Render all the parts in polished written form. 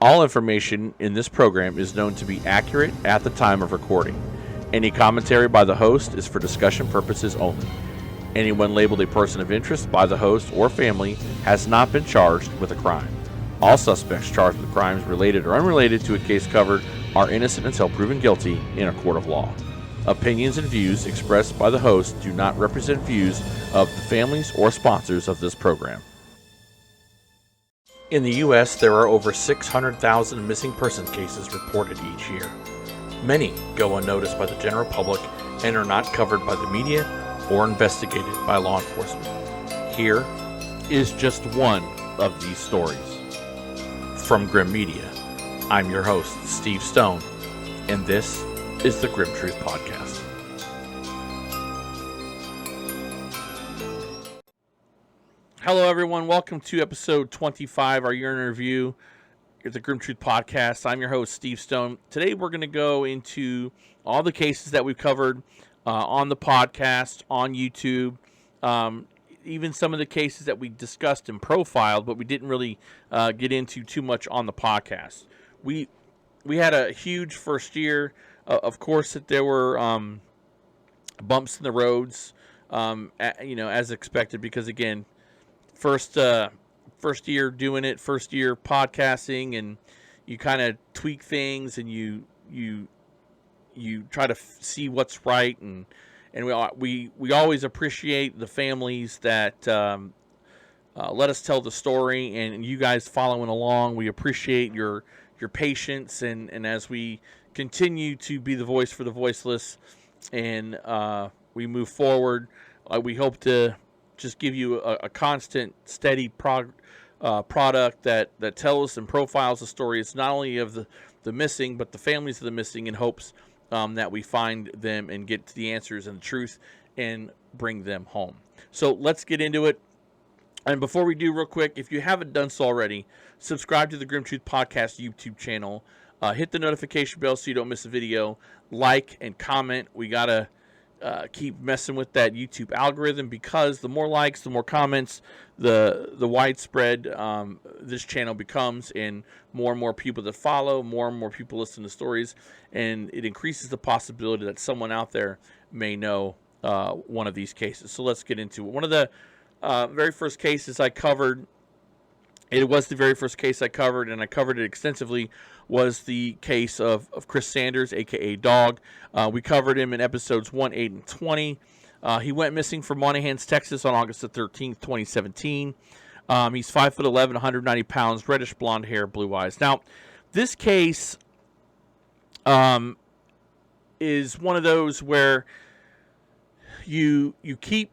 All information in this program is known to be accurate at the time of recording. Any commentary by the host is for discussion purposes only. Anyone labeled a person of interest by the host or family has not been charged with a crime. All suspects charged with crimes related or unrelated to a case covered are innocent until proven guilty in a court of law. Opinions and views expressed by the host do not represent views of the families or sponsors of this program. In the U.S., there are over 600,000 missing person cases reported each year. Many go unnoticed by the general public and are not covered by the media or investigated by law enforcement. Here is just one of these stories. From Grimm Media, I'm your host, Steve Stone, and this is the Grimm Truth Podcast. Hello, everyone. Welcome to episode 25, our year in review at the Grimm Truth Podcast. I'm your host, Steve Stone. Today, we're going to go into all the cases that we've covered on the podcast, on YouTube, even some of the cases that we discussed and profiled, but we didn't really get into too much on the podcast. We had a huge first year. Of course, that there were bumps in the roads, as expected, because again, first year doing it, first year podcasting, and you kind of tweak things and you try to see what's right, and we always appreciate the families that let us tell the story, and you guys following along. We appreciate your patience, and as we continue to be the voice for the voiceless, and we move forward, we hope to just give you a constant, steady product that tells and profiles the stories, not only of the missing, but the families of the missing, in hopes that we find them and get to the answers and the truth and bring them home. So let's get into it. And before we do, real quick, if you haven't done so already, subscribe to the Grimm Truth Podcast YouTube channel. Hit the notification bell so you don't miss a video. Like and comment. We got to keep messing with that YouTube algorithm, because the more likes, the more comments, the widespread this channel becomes, and more people that follow, more and more people listen to stories, and it increases the possibility that someone out there may know one of these cases. So let's get into it. One of the very first cases I covered, it was the very first case I covered, and I covered it extensively, was the case of Chris Sanders, a.k.a. Dog. We covered him in episodes 1, 8, and 20. He went missing from Monahans, Texas on August the 13th, 2017. He's 5'11", 190 pounds, reddish blonde hair, blue eyes. Now, this case is one of those where you keep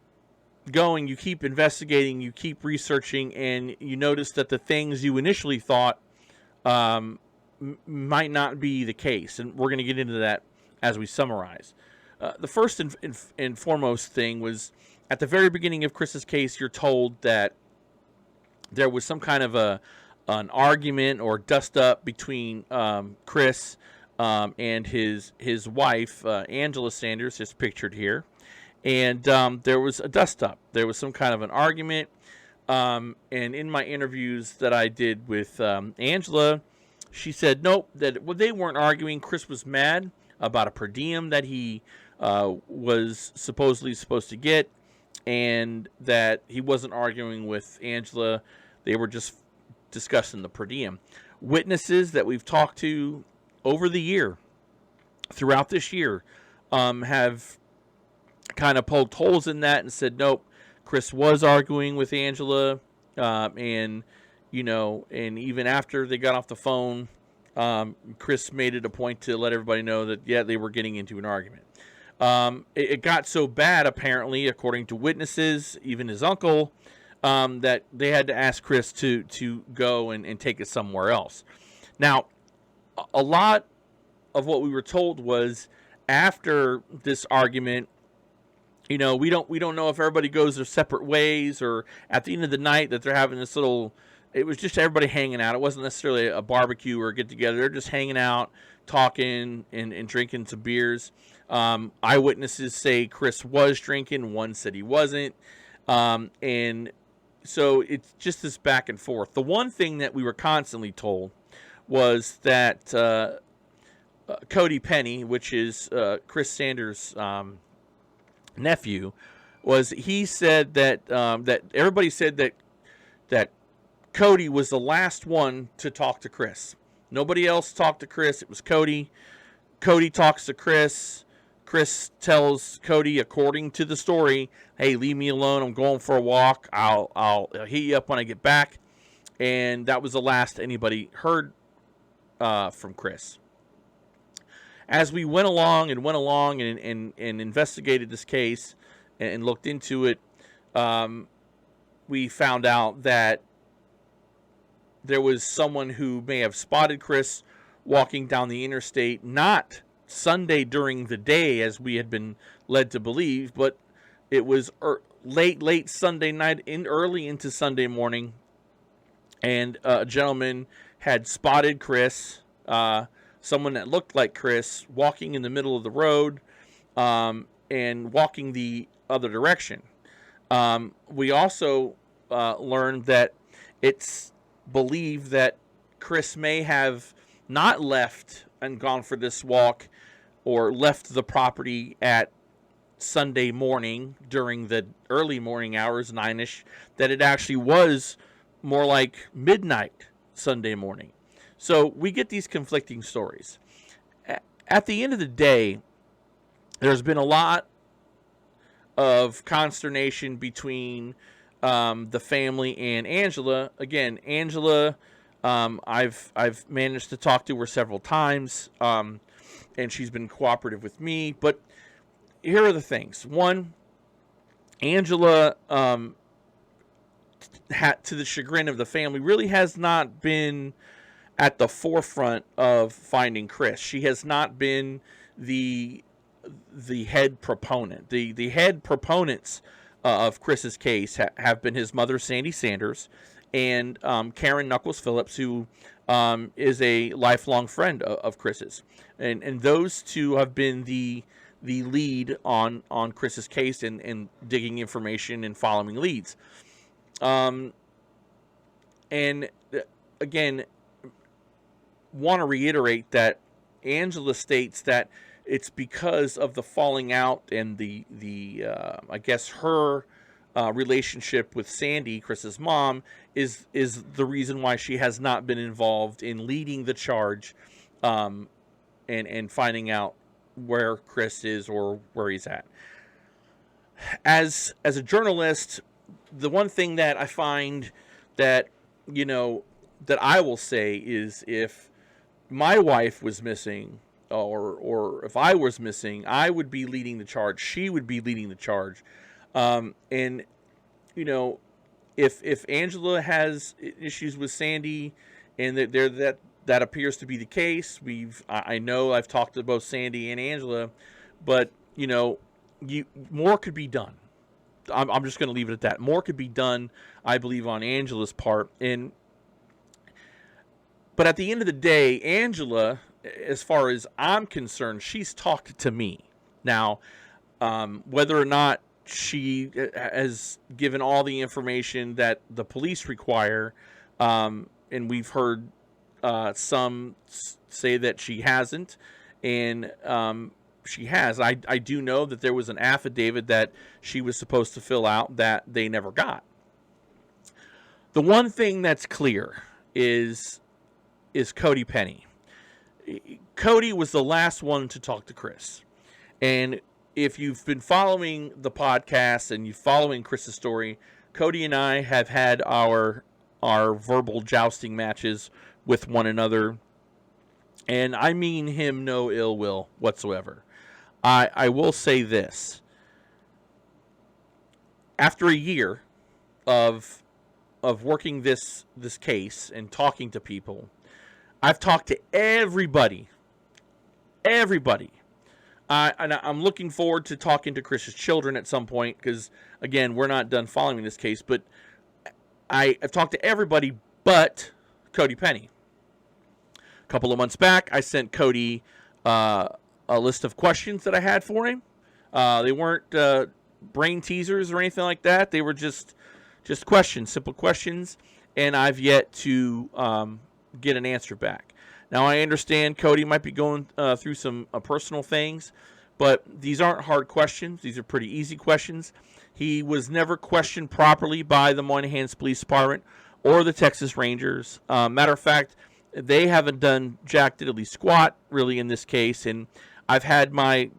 going, you keep investigating, you keep researching, and you notice that the things you initially thought might not be the case, and we're going to get into that as we summarize. The first and foremost thing was, at the very beginning of Chris's case, you're told that there was some kind of an argument or dust-up between Chris and his wife, Angela Sanders, is pictured here. And there was a dust-up. There was some kind of an argument. And in my interviews that I did with Angela, she said, nope, that they weren't arguing. Chris was mad about a per diem that he was supposedly supposed to get, and that he wasn't arguing with Angela. They were just discussing the per diem. Witnesses that we've talked to over the year, throughout this year, have kind of poked holes in that and said, nope, Chris was arguing with Angela, and even after they got off the phone, Chris made it a point to let everybody know that, yeah, they were getting into an argument. It got so bad, apparently, according to witnesses, even his uncle, that they had to ask Chris to go and take it somewhere else. Now, a lot of what we were told was, after this argument, we don't know if everybody goes their separate ways, or at the end of the night that they're having this little, it was just everybody hanging out. It wasn't necessarily a barbecue or a get together. They're just hanging out, talking and drinking some beers. Eyewitnesses say Chris was drinking. One said he wasn't. And so it's just this back and forth. The one thing that we were constantly told was that Cody Penny, which is Chris Sanders' nephew, he said that that everybody said that Cody was the last one to talk to Chris. Nobody else talked to Chris. It was Cody. Cody talks to Chris. Chris tells Cody, according to the story, "Hey, leave me alone. I'm going for a walk. I'll hit you up when I get back." And that was the last anybody heard from Chris. As we went along and investigated this case and looked into it, we found out that there was someone who may have spotted Chris walking down the interstate, not Sunday during the day as we had been led to believe, but it was late Sunday night, early into Sunday morning, and a gentleman had spotted Chris, someone that looked like Chris, walking in the middle of the road and walking the other direction. We also learned that it's believed that Chris may have not left and gone for this walk or left the property at Sunday morning during the early morning hours, 9-ish, that it actually was more like midnight Sunday morning. So we get these conflicting stories. At the end of the day, there's been a lot of consternation between the family and Angela. Again, Angela, I've managed to talk to her several times, and she's been cooperative with me. But here are the things. One, Angela, to the chagrin of the family, really has not been at the forefront of finding Chris. She has not been the head proponent. The head proponents of Chris's case have been his mother, Sandy Sanders, and Karen Knuckles Phillips, who is a lifelong friend of Chris's. And those two have been the lead on Chris's case and digging information and following leads. And again, want to reiterate that Angela states that it's because of the falling out and the I guess her relationship with Sandy, Chris's mom, is the reason why she has not been involved in leading the charge and finding out where Chris is or where he's at. As a journalist, the one thing that I find that, that I will say is, if my wife was missing, or if I was missing, I would be leading the charge. She would be leading the charge. And if Angela has issues with Sandy, and that appears to be the case, I know I've talked to both Sandy and Angela, but more could be done. I'm just going to leave it at that. More could be done, I believe, on Angela's part. But at the end of the day, Angela, as far as I'm concerned, she's talked to me. Now, whether or not she has given all the information that the police require, and we've heard some say that she hasn't, and she has. I do know that there was an affidavit that she was supposed to fill out that they never got. The one thing that's clear is Cody Penny. Cody was the last one to talk to Chris. And if you've been following the podcast and you're following Chris's story, Cody and I have had our verbal jousting matches with one another. And I mean him no ill will whatsoever. I will say this. After a year of working this case and talking to people, I've talked to everybody. And I'm looking forward to talking to Chris's children at some point, because, again, we're not done following this case. But I've talked to everybody but Cody Penny. A couple of months back, I sent Cody a list of questions that I had for him. They weren't brain teasers or anything like that. They were just questions, simple questions. And I've yet to get an answer back. Now, I understand Cody might be going through some personal things, but these aren't hard questions. These are pretty easy questions. He was never questioned properly by the Moynihan's Police Department or the Texas Rangers. Matter of fact, they haven't done jack diddly squat really in this case, and I've had my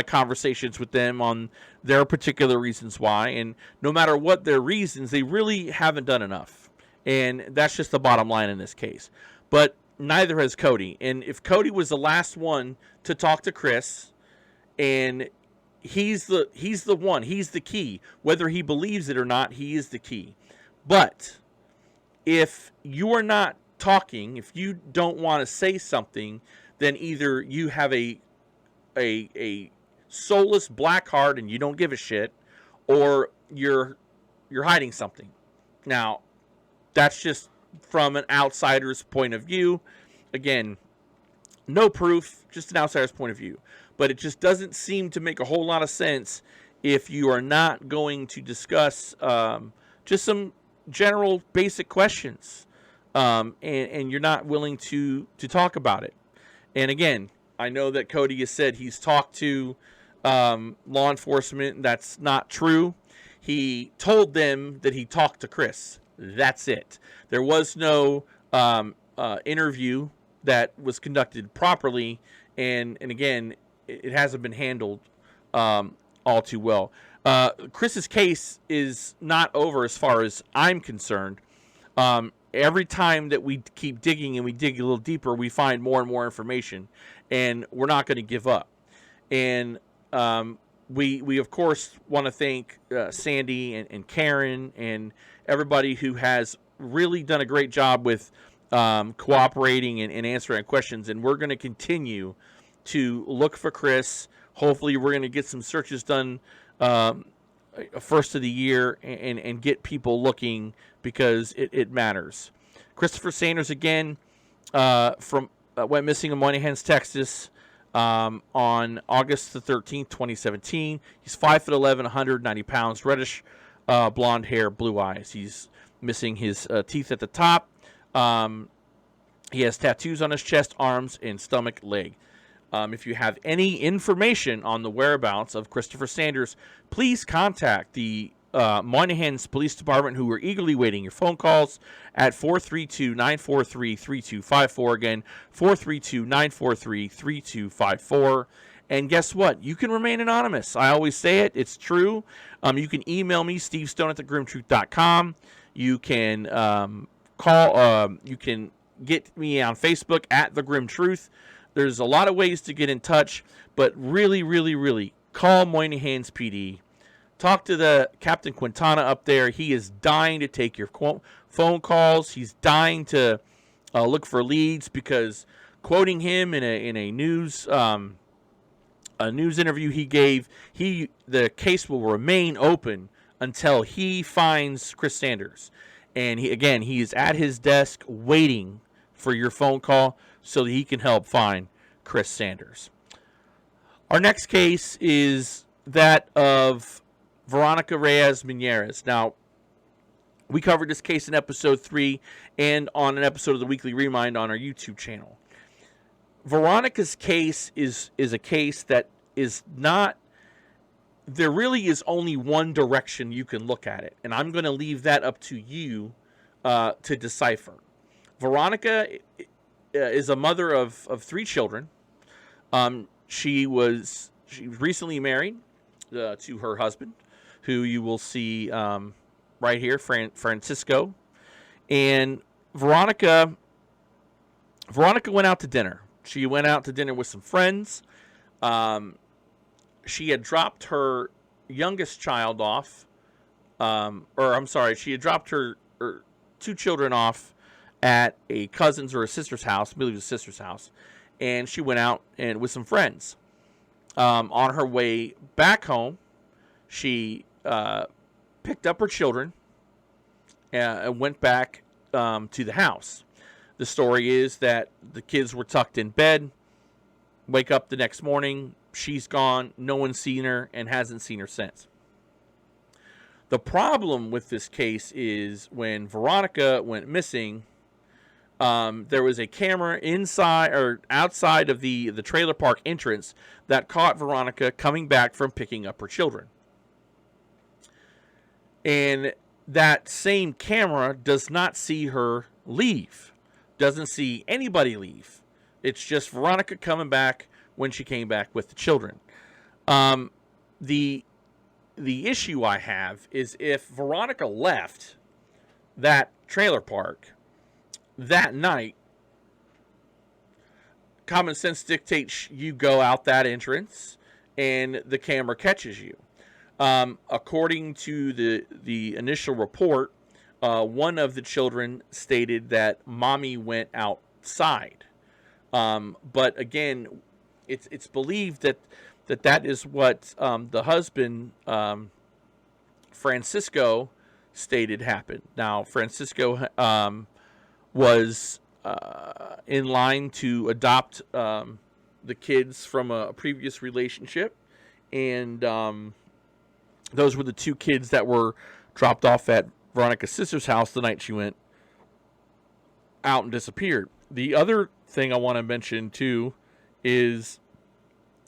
conversations with them on their particular reasons why, and no matter what their reasons, they really haven't done enough, and that's just the bottom line in this case. But neither has Cody, and if Cody was the last one to talk to Chris, and he's the one, he's the key, whether he believes it or not, he is the key. But if you are not talking, if you don't want to say something, then either you have a soulless black heart and you don't give a shit, or you're hiding something. Now, that's just from an outsider's point of view. Again, no proof, just an outsider's point of view. But it just doesn't seem to make a whole lot of sense if you are not going to discuss just some general basic questions, and you're not willing to talk about it. And again, I know that Cody has said he's talked to law enforcement. That's not true. He told them that he talked to Chris. That's it. There was no interview that was conducted properly, and again, it hasn't been handled all too well. Chris's case is not over as far as I'm concerned. Every time that we keep digging and we dig a little deeper, we find more and more information, and we're not going to give up. And we of course want to thank Sandy and Karen and everybody who has really done a great job with cooperating and answering questions. And we're going to continue to look for Chris. Hopefully we're going to get some searches done first of the year and get people looking, because it matters. Christopher Sanders, again, went missing in Moynihan's, Texas, on August the 13th, 2017. He's 5'11", 190 pounds, reddish blonde hair, blue eyes. He's missing his teeth at the top. He has tattoos on his chest, arms, and stomach, leg. If you have any information on the whereabouts of Christopher Sanders, please contact the Moynihan's Police Department, who are eagerly waiting your phone calls at 432-943-3254. Again, 432-943-3254. And guess what? You can remain anonymous. I always say it. It's true. You can email me, stevestone@thegrimmtruth.com. You can you can get me on Facebook at The Grimm Truth. There's a lot of ways to get in touch, but really, really, really call Moynihan's PD. Talk to the Captain Quintana up there. He is dying to take your phone calls. He's dying to look for leads, because quoting him in a news interview he gave, the case will remain open until he finds Chris Sanders. And he is at his desk waiting for your phone call so that he can help find Chris Sanders. Our next case is that of Veronica Reyes-Miñeres. Now, we covered this case in episode 3 and on an episode of the Weekly Remind on our YouTube channel. Veronica's case is a case that is not, there really is only one direction you can look at it, and I'm going to leave that up to you to decipher. Veronica is a mother of 3 children. She was recently married to her husband, who you will see right here, Francisco. And Veronica went out to dinner. She went out to dinner with some friends. She had dropped her youngest child off, she had dropped her 2 children off at a cousin's or a sister's house. I believe it was a sister's house. And she went out and with some friends. On her way back home, she picked up her children and went back to the house. The story is that the kids were tucked in bed. Wake up the next morning, she's gone. No one's seen her and hasn't seen her since. The problem with this case is when Veronica went missing, there was a camera inside or outside of the trailer park entrance that caught Veronica coming back from picking up her children. And that same camera does not see her leave. Doesn't see anybody leave. It's just Veronica coming back when she came back with the children. The issue I have is if Veronica left that trailer park that night, common sense dictates you go out that entrance and the camera catches you. According to the initial report, one of the children stated that mommy went outside. But again, it's believed that is what the husband, Francisco, stated happened. Now, Francisco was in line to adopt the kids from a previous relationship, and those were the two kids that were dropped off at Veronica's sister's house the night she went out and disappeared. The other thing I want to mention too is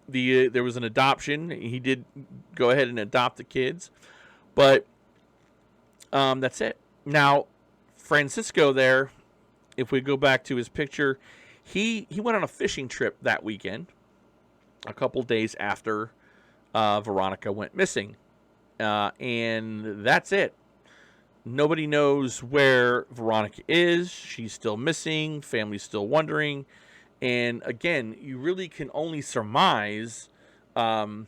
there was an adoption. He did go ahead and adopt the kids, but that's it. Now, Francisco there, if we go back to his picture, he went on a fishing trip that weekend, a couple days after Veronica went missing. And that's it. Nobody knows where Veronica is. She's still missing. Family's still wondering. And again, you really can only surmise where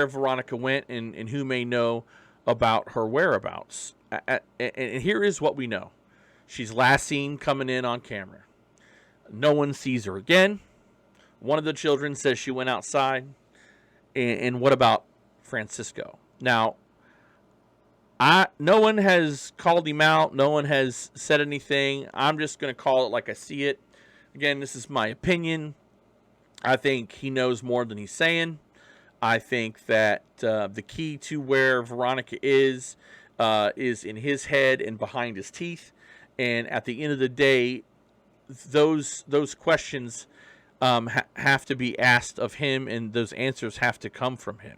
Veronica went and who may know about her whereabouts. And here is what we know. She's last seen coming in on camera. No one sees her again. One of the children says she went outside. And what about Francisco? Now, no one has called him out. No one has said anything. I'm just going to call it like I see it. Again, this is my opinion. I think he knows more than he's saying. I think that the key to where Veronica is in his head and behind his teeth. And at the end of the day, those questions have to be asked of him, and those answers have to come from him.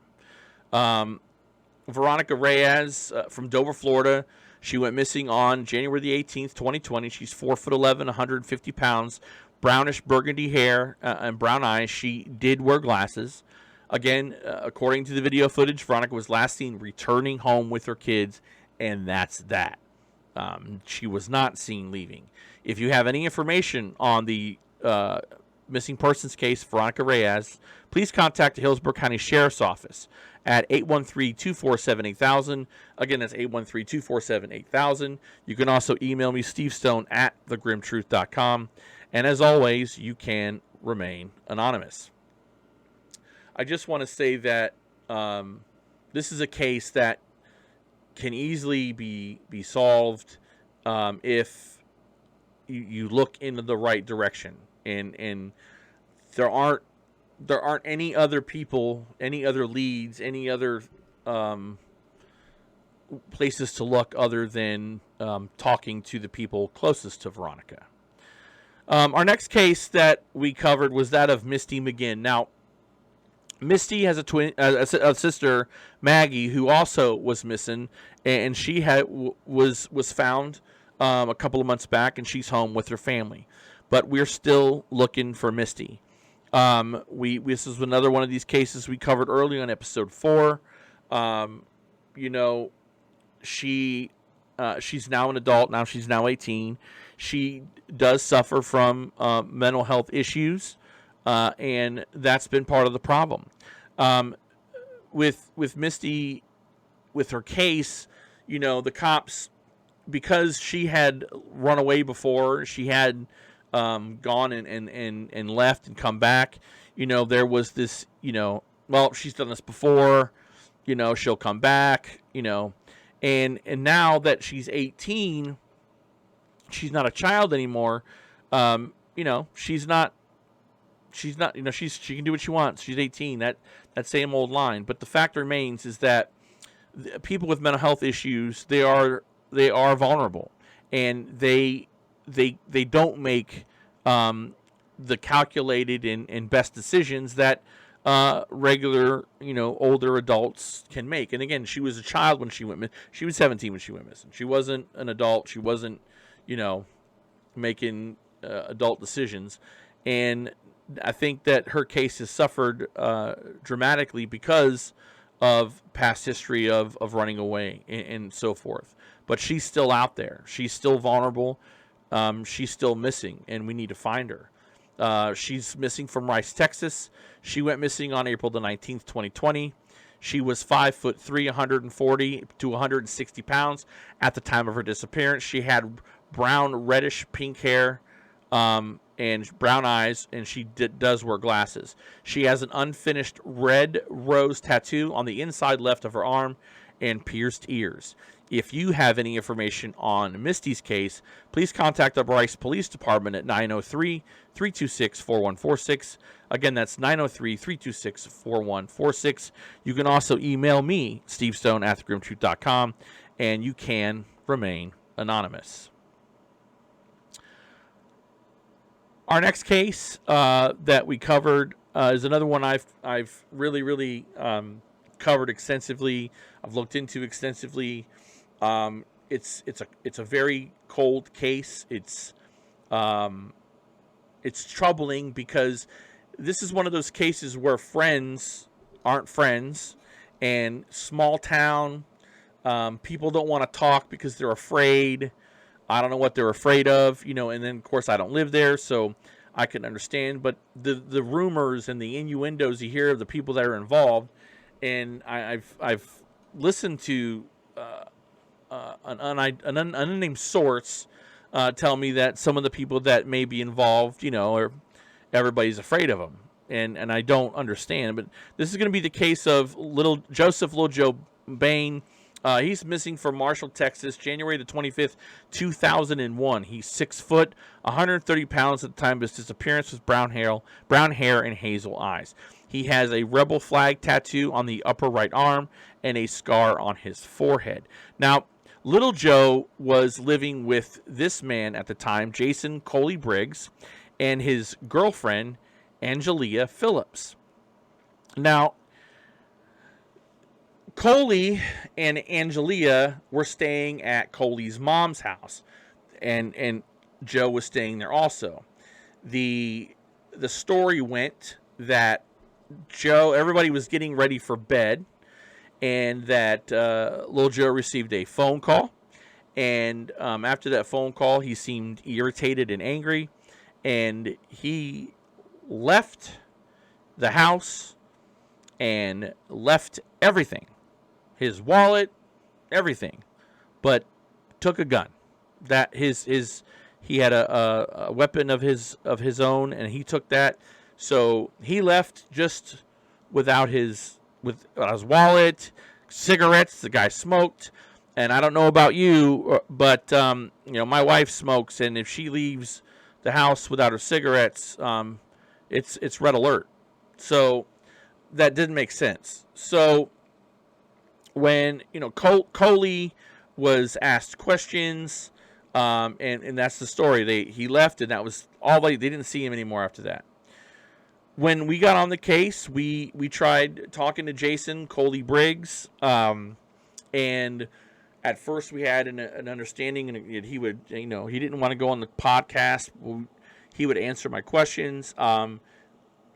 Veronica Reyes from Dover, Florida. She went missing on January the 18th, 2020. She's 4'11", 150 pounds, brownish burgundy hair and brown eyes. She did wear glasses. Again, according to the video footage, Veronica was last seen returning home with her kids, and that's that. She was not seen leaving. If you have any information on the missing persons case, Veronica Reyes, please contact the Hillsborough County Sheriff's Office at 813-247-8000. Again, that's 813-247-8000. You can also email me, stevestone at thegrimmtruth.com. And as always, you can remain anonymous. I just want to say that this is a case that can easily be solved if you look into the right direction. And there aren't any other people, any other leads, any other places to look other than talking to the people closest to Veronica. Our next case that we covered was that of Misty McGinn. Now, Misty has a sister, Maggie, who also was missing, and she was found a couple of months back, and she's home with her family. But we're still looking for Misty. This is another one of these cases we covered early on episode 4. She's now an adult. Now she's now 18. She does suffer from mental health issues, and that's been part of the problem. With Misty, with her case, the cops, because she had run away before, she had gone and left and come back. There was this, well, she's done this before, she'll come back, and now that she's 18, she's not a child anymore. She can do what she wants. She's 18, that same old line. But the fact remains is that people with mental health issues, they are vulnerable, and they don't make the calculated and best decisions that regular, older adults can make. And again, she was a child when she went. She was 17 when she went missing. She wasn't an adult. She wasn't, making adult decisions. And I think that her case has suffered dramatically because of past history of running away and so forth. But she's still out there. She's still vulnerable. She's still missing, and we need to find her. She's missing from Rice, Texas. She went missing on April the 19th, 2020. She was 5'3", 140 to 160 pounds at the time of her disappearance. She had brown, reddish pink hair and brown eyes, and she does wear glasses. She has an unfinished red rose tattoo on the inside left of her arm and pierced ears. If you have any information on Misty's case, please contact the Bryce Police Department at 903-326-4146. Again, that's 903-326-4146. You can also email me, stevestone@thegrimmtruth.com, and you can remain anonymous. Our next case that we covered is another one I've really covered extensively. I've looked into extensively. It's a very cold case. It's troubling because this is one of those cases where friends aren't friends, and small town people don't want to talk because they're afraid. I don't know what they're afraid of, and then of course I don't live there, so I can understand. But the rumors and the innuendos you hear of the people that are involved, and I've listened to an unnamed source tell me that some of the people that may be involved, are everybody's afraid of them, and I don't understand. But this is going to be the case of Little Joe Bain. He's missing from Marshall, Texas, January the 25th, 2001. He's 6 foot, 130 pounds at the time of his disappearance, with brown hair and hazel eyes. He has a rebel flag tattoo on the upper right arm and a scar on his forehead. Now, Little Joe was living with this man at the time, Jason Coley Briggs, and his girlfriend, Angelia Phillips. Now, Coley and Angelia were staying at Coley's mom's house, and Joe was staying there also. The story went that everybody was getting ready for bed, and that Little Joe received a phone call, and after that phone call, he seemed irritated and angry, and he left the house and left everything. His wallet, everything, but took a gun. That he had a weapon of his own, and he took that. So he left just without his wallet, cigarettes. The guy smoked, and I don't know about you, but my wife smokes, and if she leaves the house without her cigarettes, it's red alert. So that didn't make sense. So when Coley was asked questions, and that's the story. He left, and that was all. They didn't see him anymore after that. When we got on the case, we tried talking to Jason Coley Briggs, and at first we had an understanding, and he would, he didn't want to go on the podcast. He would answer my questions.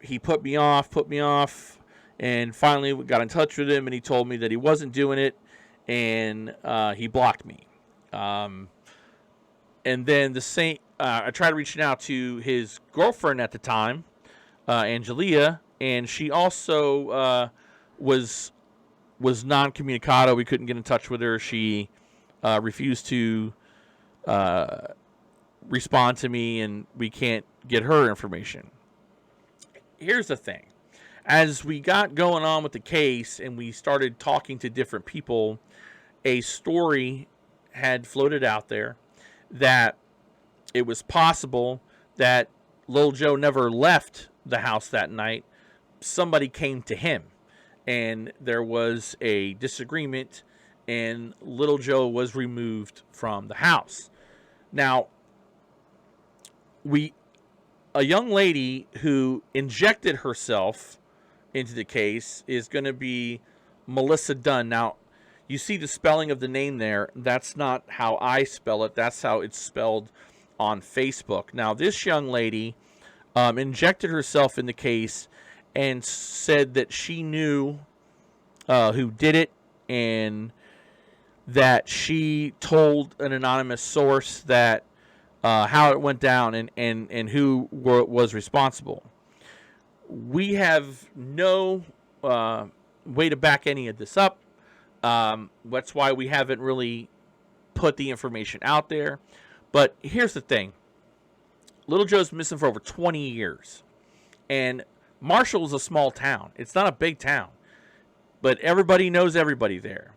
He put me off. And finally, we got in touch with him, and he told me that he wasn't doing it, and he blocked me. And then I tried reaching out to his girlfriend at the time, Angelia, and she also was non-communicado. We couldn't get in touch with her. She refused to respond to me, and we can't get her information. Here's the thing. As we got going on with the case and we started talking to different people, a story had floated out there that it was possible that Little Joe never left the house that night. Somebody came to him, and there was a disagreement, and little Joe was removed from the house. Now, a young lady who injected herself into the case is going to be Melissa Dunn. Now, you see the spelling of the name there. That's not how I spell it. That's how it's spelled on Facebook. Now, this young lady injected herself in the case and said that she knew who did it, and that she told an anonymous source that how it went down and who was responsible. We have no way to back any of this up. That's why we haven't really put the information out there. But here's the thing. Little Joe's missing for over 20 years. And Marshall is a small town. It's not a big town. But everybody knows everybody there.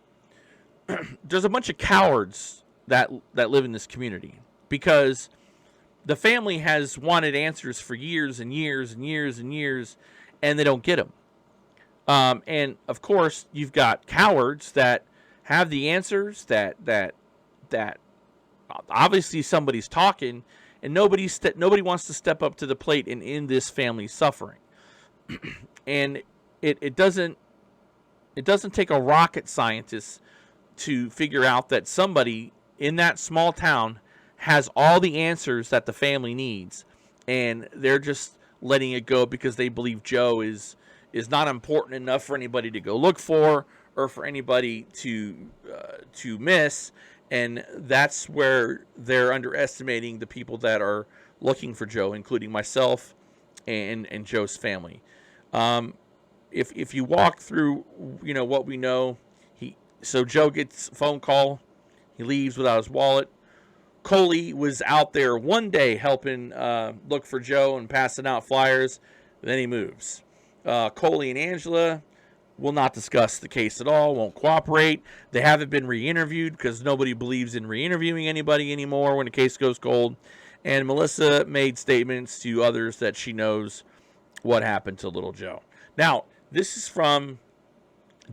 There's a bunch of cowards that live in this community, because the family has wanted answers for years and years and years and years, and they don't get them. And of course, you've got cowards that have the answers, that obviously somebody's talking, and nobody wants to step up to the plate and end this family's suffering. And it doesn't take a rocket scientist to figure out that somebody in that small town has all the answers that the family needs, and they're just letting it go because they believe Joe is not important enough for anybody to go look for, or for anybody to miss. And that's where they're underestimating the people that are looking for Joe, including myself and Joe's family. If you walk through, what we know, so Joe gets a phone call. He leaves without his wallet. Coley was out there one day helping look for Joe and passing out flyers. Then he moves. Coley and Angela will not discuss the case at all, won't cooperate. They haven't been re-interviewed because nobody believes in re-interviewing anybody anymore when the case goes cold. And Melissa made statements to others that she knows what happened to little Joe. Now, this is from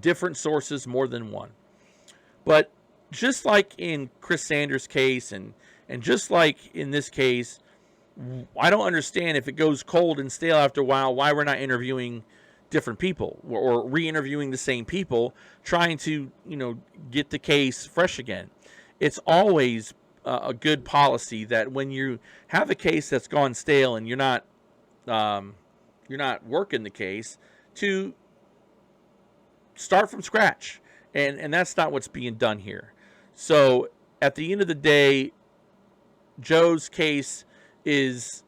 different sources, more than one. But just like in Chris Sanders' case and just like in this case, I don't understand, if it goes cold and stale after a while, why we're not interviewing different people or re-interviewing the same people, trying to, get the case fresh again. It's always a good policy that when you have a case that's gone stale and you're not working the case, to start from scratch. And that's not what's being done here. So at the end of the day, Joe's case it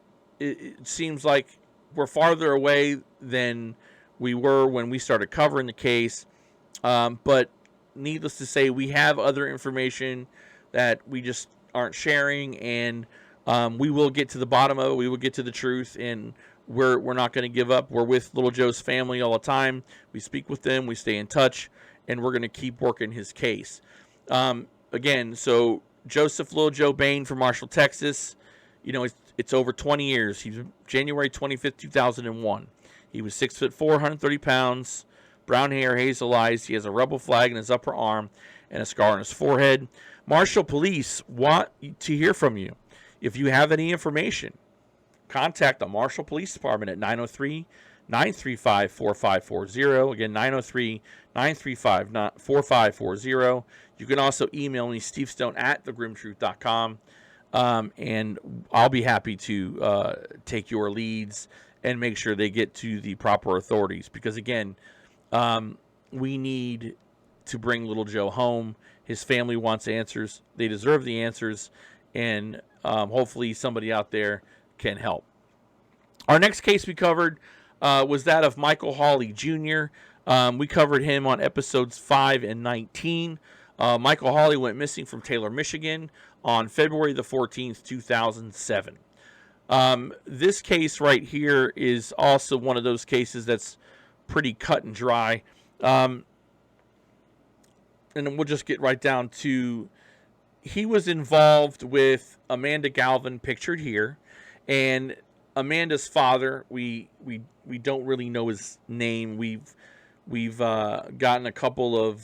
seems like we're farther away than we were when we started covering the case. But needless to say, we have other information that we just aren't sharing, and we will get to the bottom of it. We will get to the truth, and we're not going to give up. We're with little Joe's family all the time. We speak with them. We stay in touch, and we're going to keep working his case. Again, so Joseph Little Joe Bain from Marshall, Texas. It's over 20 years. He's January 25th, 2001. He was 6'4", 130 pounds, brown hair, hazel eyes. He has a rebel flag in his upper arm and a scar on his forehead. Marshall Police want to hear from you. If you have any information, contact the Marshall Police Department at 903-935-4540. Again, 903-935-4540. You can also email me, stevestone@thegrimmtruth.com, and I'll be happy to take your leads and make sure they get to the proper authorities. Because, again, we need to bring little Joe home. His family wants answers. They deserve the answers, and hopefully somebody out there can help. Our next case we covered was that of Michaelawley Jr. We covered him on episodes 5 and 19. Michaelawley went missing from Taylor, Michigan on February the 14th, 2007. This case right here is also one of those cases that's pretty cut and dry. And then we'll just get right down to, he was involved with Amanda Galvin, pictured here, and Amanda's father. We don't really know his name. We've gotten a couple of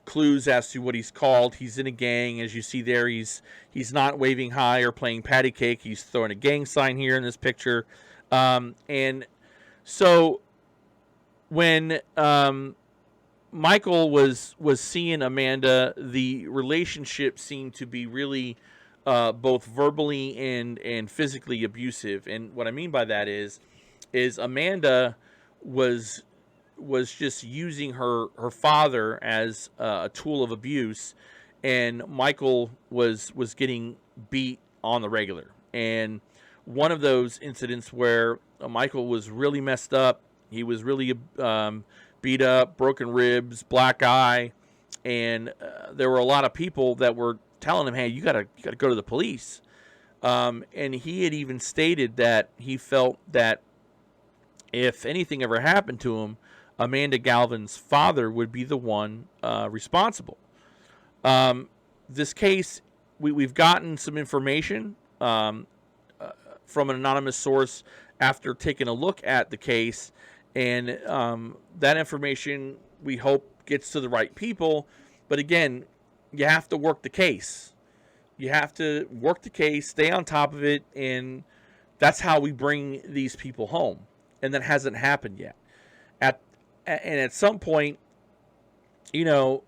clues as to what he's called. He's in a gang, as you see there. He's not waving high or playing patty cake. He's throwing a gang sign here in this picture. And so when Michael was seeing Amanda, the relationship seemed to be really both verbally and physically abusive. And what I mean by that is Amanda was just using her father as a tool of abuse, and Michael was getting beat on the regular. And one of those incidents where Michael was really messed up, he was really beat up, broken ribs, black eye, and there were a lot of people that were telling him, "Hey, you gotta go to the police." And he had even stated that he felt that if anything ever happened to him, Amanda Galvin's father would be the one responsible. This case, we've gotten some information from an anonymous source after taking a look at the case, and that information we hope gets to the right people. But again, you have to work the case. You have to work the case, stay on top of it, and that's how we bring these people home. And that hasn't happened yet. At some point, the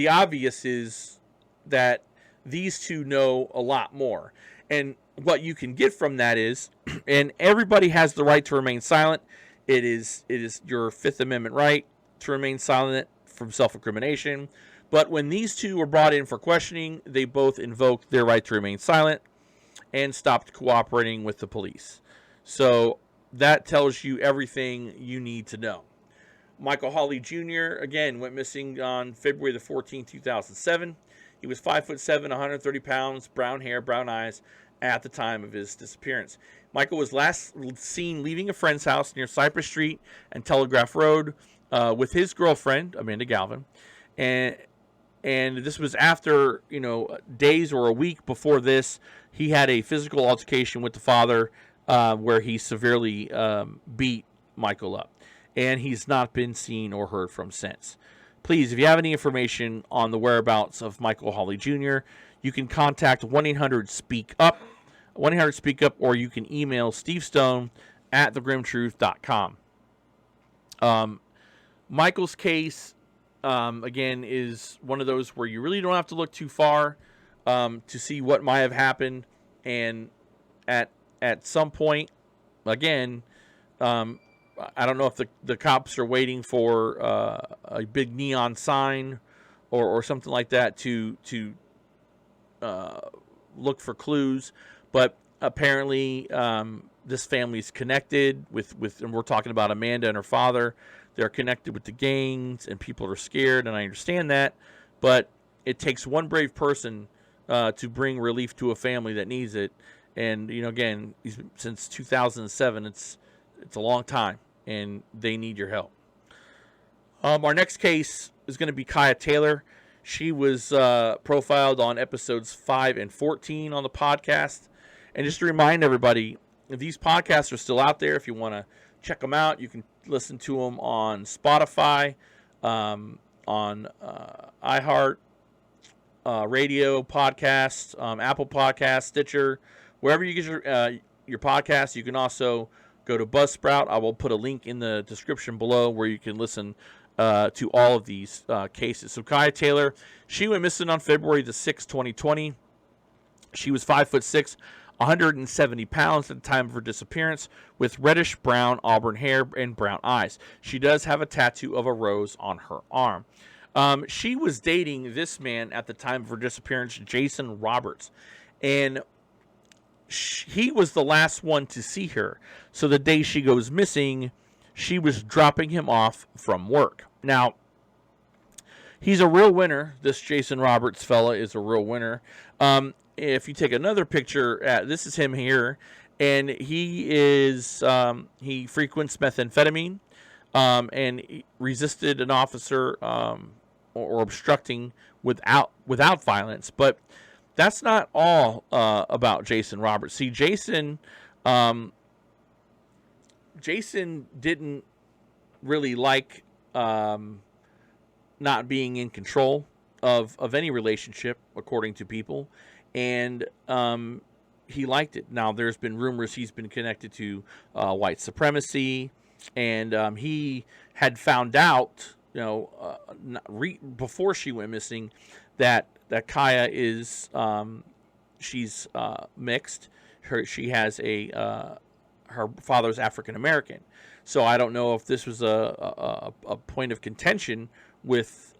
obvious is that these two know a lot more. And what you can get from that is, and everybody has the right to remain silent. It is your Fifth Amendment right to remain silent from self-incrimination. But when these two were brought in for questioning, they both invoked their right to remain silent and stopped cooperating with the police. So that tells you everything you need to know. Michaelawley Jr., again, went missing on February the 14th, 2007. He was 5'7", 130 pounds, brown hair, brown eyes at the time of his disappearance. Michael was last seen leaving a friend's house near Cypress Street and Telegraph Road with his girlfriend, Amanda Galvin. And this was after, days or a week before this, he had a physical altercation with the father where he severely beat Michael up. And he's not been seen or heard from since. Please, if you have any information on the whereabouts of Michaelawley Jr., you can contact 1-800-SPEAK-UP, 1-800-SPEAK-UP, or you can email stevestone@thegrimmtruth.com. Michael's case, again, is one of those where you really don't have to look too far to see what might have happened. And at some point, again, I don't know if the cops are waiting for a big neon sign or something like that to look for clues, but apparently this family's connected with, and we're talking about Amanda and her father. They're connected with the gangs, and people are scared, and I understand that, but it takes one brave person to bring relief to a family that needs it. And again, since 2007, it's a long time, and they need your help. Our next case is going to be Kaya Taylor. She was profiled on episodes 5 and 14 on the podcast. And just to remind everybody, these podcasts are still out there. If you want to check them out, you can listen to them on Spotify, on iHeart Radio Podcasts, Apple Podcasts, Stitcher, wherever you get your podcasts. You can also go to Buzzsprout. I will put a link in the description below where you can listen to all of these cases. So Kaya Taylor, she went missing on February the 6th, 2020. She was 5'6", 170 pounds at the time of her disappearance, with reddish brown auburn hair and brown eyes. She does have a tattoo of a rose on her arm. She was dating this man at the time of her disappearance, Jason Roberts, and he was the last one to see her. So the day she goes missing, she was dropping him off from work. Now, he's a real winner. This Jason Roberts fella is a real winner. If you take another picture, this is him here, and he frequents methamphetamine, and he resisted an officer or obstructing without violence. But that's not all about Jason Roberts. See, Jason Jason didn't really like not being in control of any relationship, according to people, and he liked it. Now, there's been rumors he's been connected to white supremacy, and he had found out, before she went missing, that Kaya is she's mixed. She has her father's African American. So I don't know if this was a point of contention with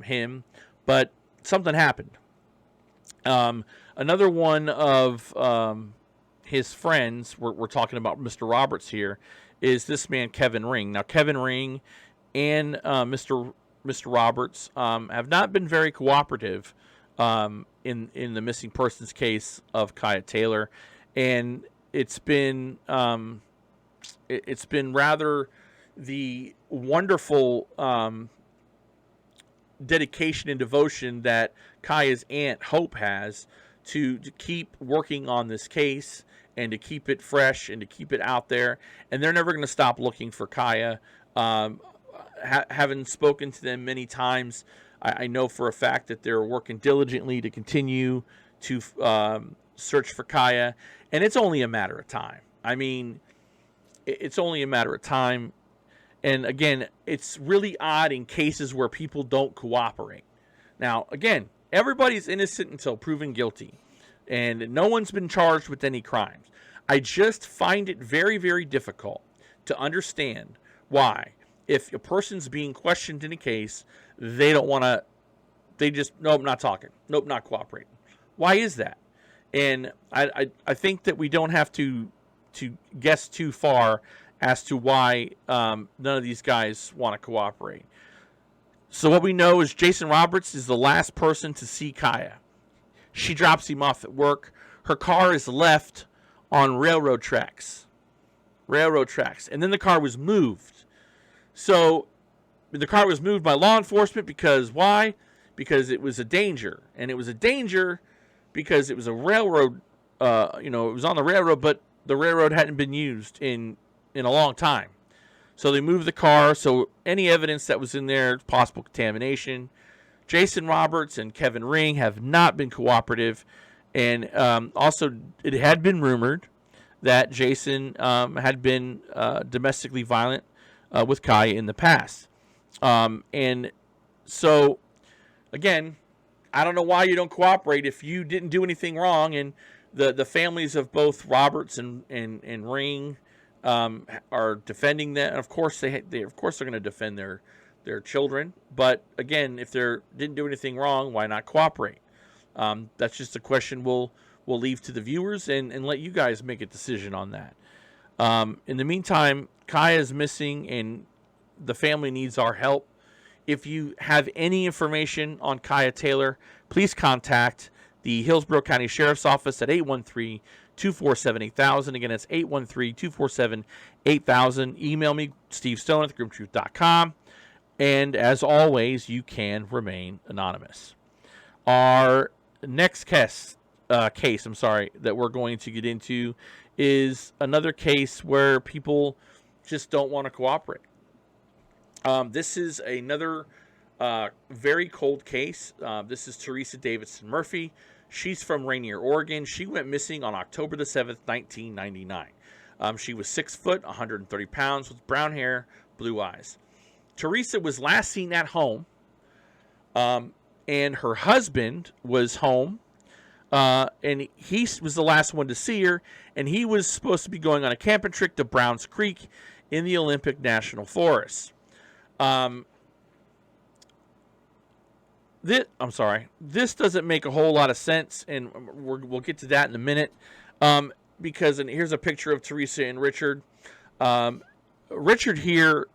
him, but something happened. Another one of his friends, we're talking about Mr. Roberts here, is this man Kevin Ring. Now, Kevin Ring and Mr. Roberts have not been very cooperative in the missing persons case of Kaya Taylor, and it's been rather the wonderful dedication and devotion that Kaya's aunt Hope has to keep working on this case and to keep it fresh and to keep it out there. And they're never going to stop looking for Kaya. Having spoken to them many times, I know for a fact that they're working diligently to continue to search for Kaya. And it's only a matter of time. I mean, it's only a matter of time. And again, it's really odd in cases where people don't cooperate. Now, again, everybody's innocent until proven guilty, and no one's been charged with any crimes. I just find it very, very difficult to understand why, if a person's being questioned in a case, they don't want to, they just, nope, not talking. Nope, not cooperating. Why is that? And I think that we don't have to guess too far as to why none of these guys want to cooperate. So what we know is Jason Roberts is the last person to see Kaya. She drops him off at work. Her car is left on railroad tracks. And then the car was moved. So the car was moved by law enforcement because why? Because it was a danger. And it was a danger because it was a railroad, it was on the railroad, but the railroad hadn't been used in a long time. So they moved the car. So any evidence that was in there, possible contamination. Jason Roberts and Kevin Ring have not been cooperative. And also, it had been rumored that Jason had been domestically violent with Kaya in the past. And so, again, I don't know why you don't cooperate if you didn't do anything wrong. And the families of both Roberts and Ring are defending that. And of course, they're going to defend their children. But again, if they didn't do anything wrong, why not cooperate? That's just a question we'll leave to the viewers and let you guys make a decision on that. In the meantime, Kaya is missing and the family needs our help. If you have any information on Kaya Taylor, please contact the Hillsborough County Sheriff's Office at 813-247-8000. Again, it's 813-247-8000. Email me, stevestone@grimmtruth.com. And as always, you can remain anonymous. Our next case that we're going to get into is another case where people just don't want to cooperate. This is another very cold case. This is Theresa Davidson Murphy. She's from Rainier, Oregon. She went missing on October the 7th, 1999. She was 6 foot, 130 pounds, with brown hair, blue eyes. Theresa was last seen at home, and her husband was home, and he was the last one to see her, and he was supposed to be going on a camping trip to Browns Creek in the Olympic National Forest. This doesn't make a whole lot of sense, and we'll get to that in a minute, because and here's a picture of Theresa and Richard. Richard here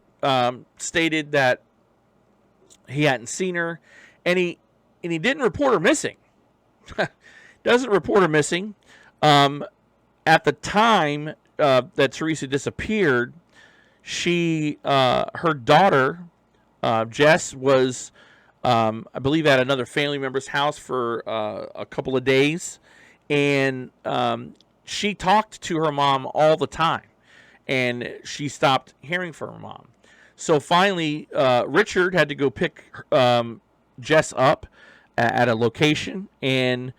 stated that he hadn't seen her, and he didn't report her missing. Doesn't report her missing. At the time that Theresa disappeared, her daughter Jess was, I believe, at another family member's house for a couple of days, and she talked to her mom all the time. and she stopped hearing from her mom. So finally, Richard had to go pick Jess up at a location and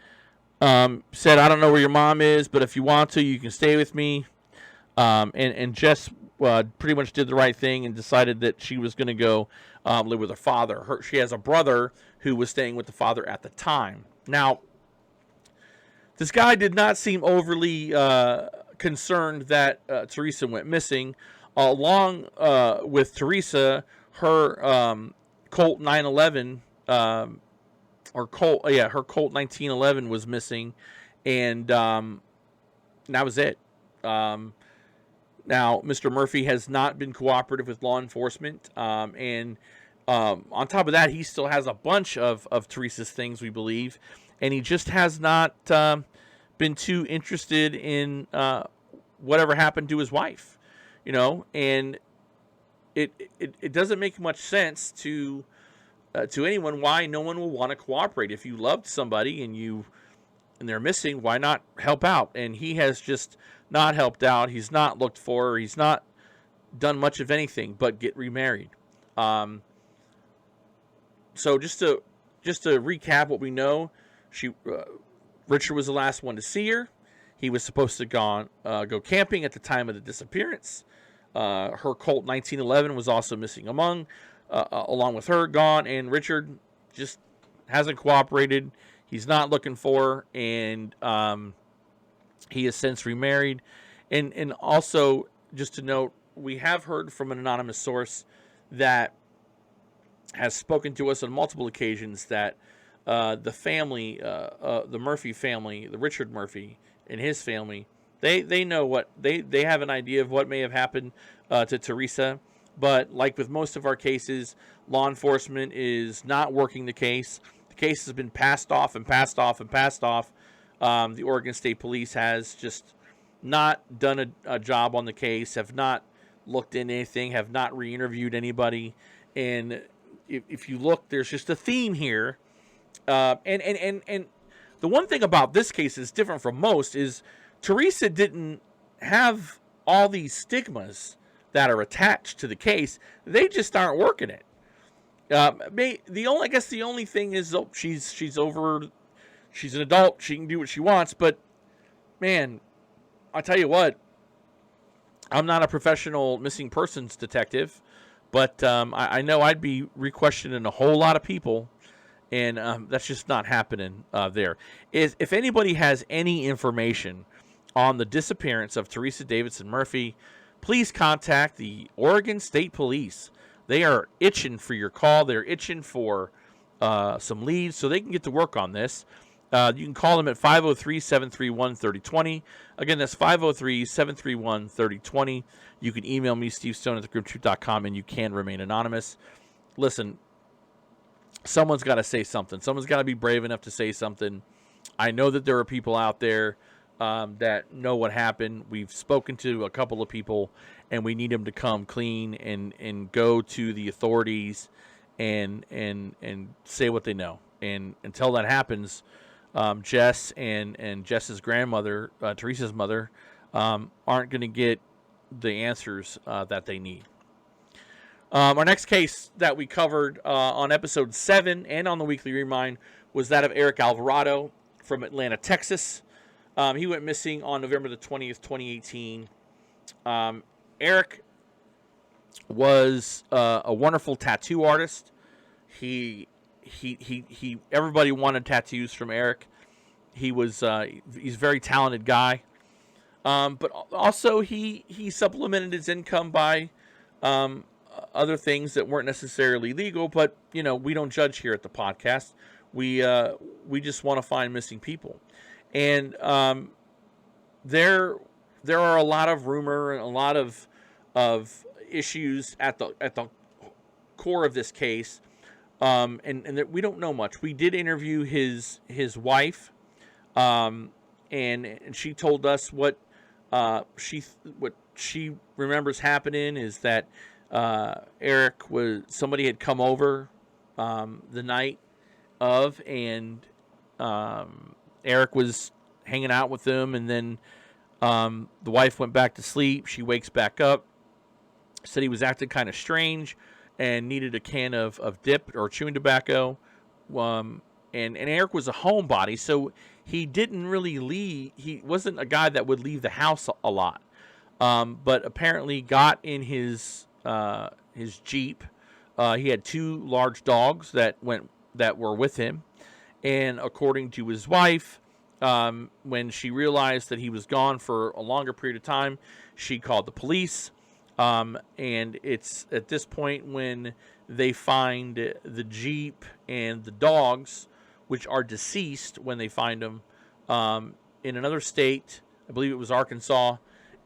said, "I don't know where your mom is, but if you want to, you can stay with me." And Jess pretty much did the right thing and decided that she was going to go live with her father. She has a brother who was staying with the father at the time. Now, this guy did not seem overly concerned that Theresa went missing. Along with Theresa, her Colt 911 her Colt 1911 was missing, and that was it. Now, Mr. Murphy has not been cooperative with law enforcement, and on top of that, he still has a bunch of Theresa's things, we believe, and he just has not been too interested in whatever happened to his wife, and it doesn't make much sense to anyone why no one will want to cooperate. If you loved somebody and they're missing, why not help out? And he has just not helped out. He's not looked for her. He's not done much of anything but get remarried. So just to recap what we know, Richard was the last one to see her. He was supposed to go camping at the time of the disappearance. Her Colt 1911 was also missing along with her, gone, and Richard just hasn't cooperated. He's not looking for her, and he has since remarried. And also, just to note, we have heard from an anonymous source that has spoken to us on multiple occasions that the family, the Murphy family, the Richard Murphy and his family, they know what they have an idea of what may have happened to Theresa. But like with most of our cases, law enforcement is not working the case. The case has been passed off and passed off and passed off. The Oregon State Police has just not done a job on the case, have not looked into anything, have not re-interviewed anybody. And if you look, there's just a theme here. And the one thing about this case is different from most is Theresa didn't have all these stigmas that are attached to the case. They just aren't working it. The only thing is she's over. She's an adult. She can do what she wants. But man, I tell you what, I'm not a professional missing persons detective, but I know I'd be re-questioning a whole lot of people, and that's just not happening there. If anybody has any information on the disappearance of Theresa Davidson Murphy, please contact the Oregon State Police. They are itching for your call. They're itching for some leads so they can get to work on this. You can call them at 503-731-3020. Again, that's 503-731-3020. You can email me, stevestone@thegrimmtruth.com, and you can remain anonymous. Listen, someone's got to say something. Someone's got to be brave enough to say something. I know that there are people out there that know what happened. We've spoken to a couple of people, and we need them to come clean and go to the authorities and say what they know. And until that happens, Jess and Jess's grandmother, Theresa's mother, aren't going to get the answers that they need. Our next case that we covered on episode 7 and on the Weekly Remind was that of Eric Alvarado from Atlanta, Texas. He went missing on November the 20th, 2018. Eric was a wonderful tattoo artist. He everybody wanted tattoos from Eric. He's a very talented guy. But also he supplemented his income by other things that weren't necessarily legal, but we don't judge here at the podcast. We just want to find missing people. And there are a lot of rumor and a lot of issues at the core of this case, and that we don't know much. We did interview his wife, and she told us what she remembers happening is that somebody had come over the night of, and Eric was hanging out with them, and then The wife went back to sleep. She wakes back up, said he was acting kind of strange and needed a can of dip or chewing tobacco. And Eric was a homebody, so he didn't really leave. He wasn't a guy that would leave the house a lot. But apparently got in his Jeep. He had 2 large dogs that were with him. And according to his wife, when she realized that he was gone for a longer period of time, she called the police. And it's at this point when they find the Jeep and the dogs, which are deceased when they find them, in another state. I believe it was Arkansas.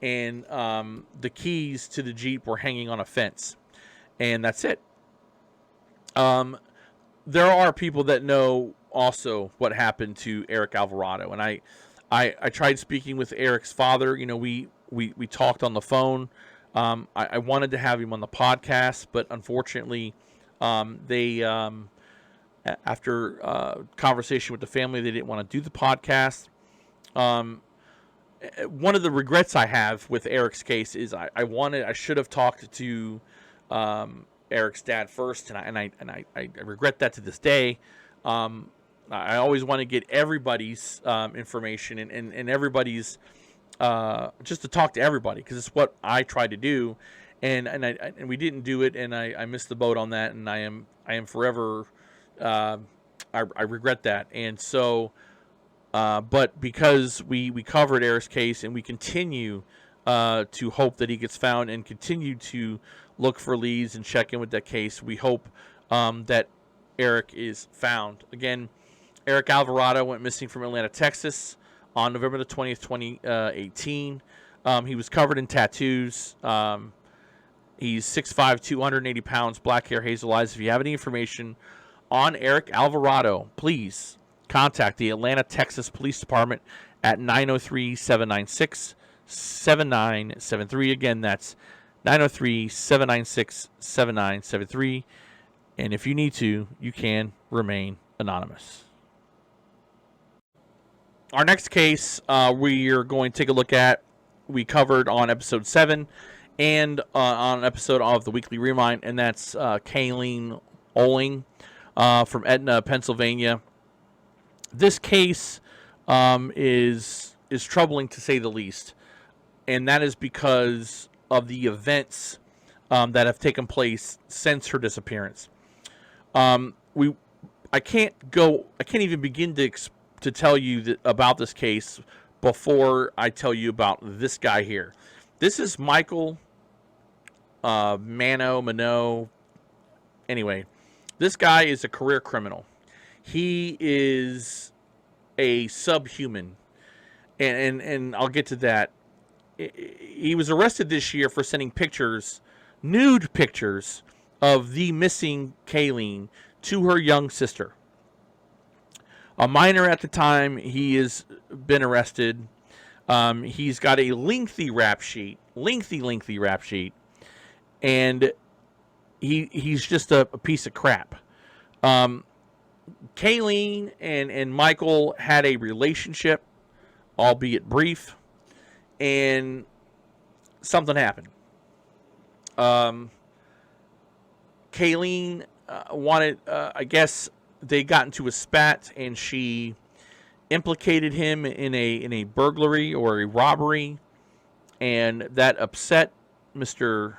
And the keys to the Jeep were hanging on a fence. And that's it. There are people that know also what happened to Eric Alvarado. And I tried speaking with Eric's father. You know, we talked on the phone. I wanted to have him on the podcast, but unfortunately, after conversation with the family, they didn't want to do the podcast. One of the regrets I have with Eric's case is I should have talked to Eric's dad first, and I regret that to this day. I always want to get everybody's information and everybody's just to talk to everybody, because it's what I tried to do, and we didn't do it, and I missed the boat on that, and I am forever I regret that. And so but because we covered Eric's case, and we continue to hope that he gets found and continue to look for leads and check in with that case, we hope that Eric is found. Again, Eric Alvarado went missing from Atlanta, Texas on November the 20th, 2018. He was covered in tattoos. He's 6'5", 280 pounds, black hair, hazel eyes. If you have any information on Eric Alvarado, please contact the Atlanta, Texas Police Department at 903-796-7973. Again, that's 903-796-7973. And if you need to, you can remain anonymous. Our next case we are going to take a look at, we covered on episode 7 and on an episode of the Weekly Remind, and that's Kaleen Oling from Etna, Pennsylvania. This case is troubling, to say the least, and that is because of the events that have taken place since her disappearance. I can't even begin to tell you about this case before I tell you about this guy here. This is Michael Mano. Anyway, this guy is a career criminal. He is a subhuman, and I'll get to that. He was arrested this year for sending nude pictures of the missing Kaleen to her young sister. A minor at the time he has been arrested. He's got a lengthy rap sheet, and he's just a piece of crap. Kaleen and Michael had a relationship, albeit brief, and something happened. Kaleen wanted, I guess, they got into a spat, and she implicated him in a burglary or a robbery, and that upset Mr.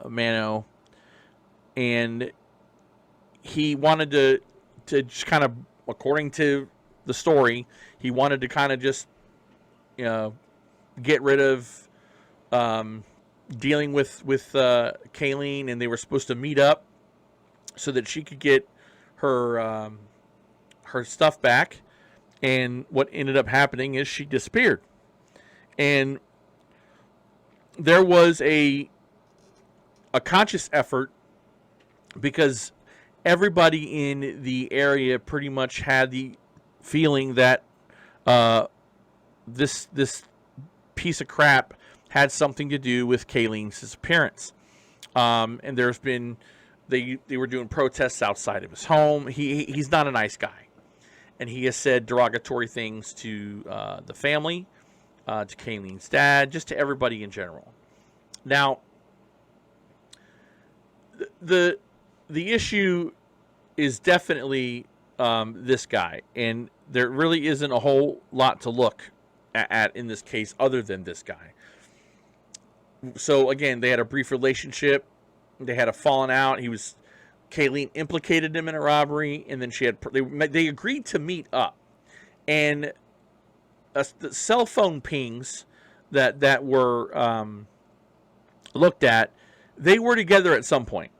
Mano, and he wanted to just kind of, according to the story, he wanted to kind of just, get rid of dealing with Kaleen, and they were supposed to meet up so that she could get her stuff back. And what ended up happening is she disappeared. And there was a conscious effort, because everybody in the area pretty much had the feeling that this piece of crap had something to do with Kaleen's disappearance. And there's been, they were doing protests outside of his home. He's not a nice guy, and he has said derogatory things to the family, to Kaleen's dad, just to everybody in general. Now, the issue is definitely this guy, and there really isn't a whole lot to look at in this case other than this guy. So again, they had a brief relationship. They had a falling out. Kaleen implicated him in a robbery, and then they agreed to meet up. And the cell phone pings that were looked at, they were together at some point.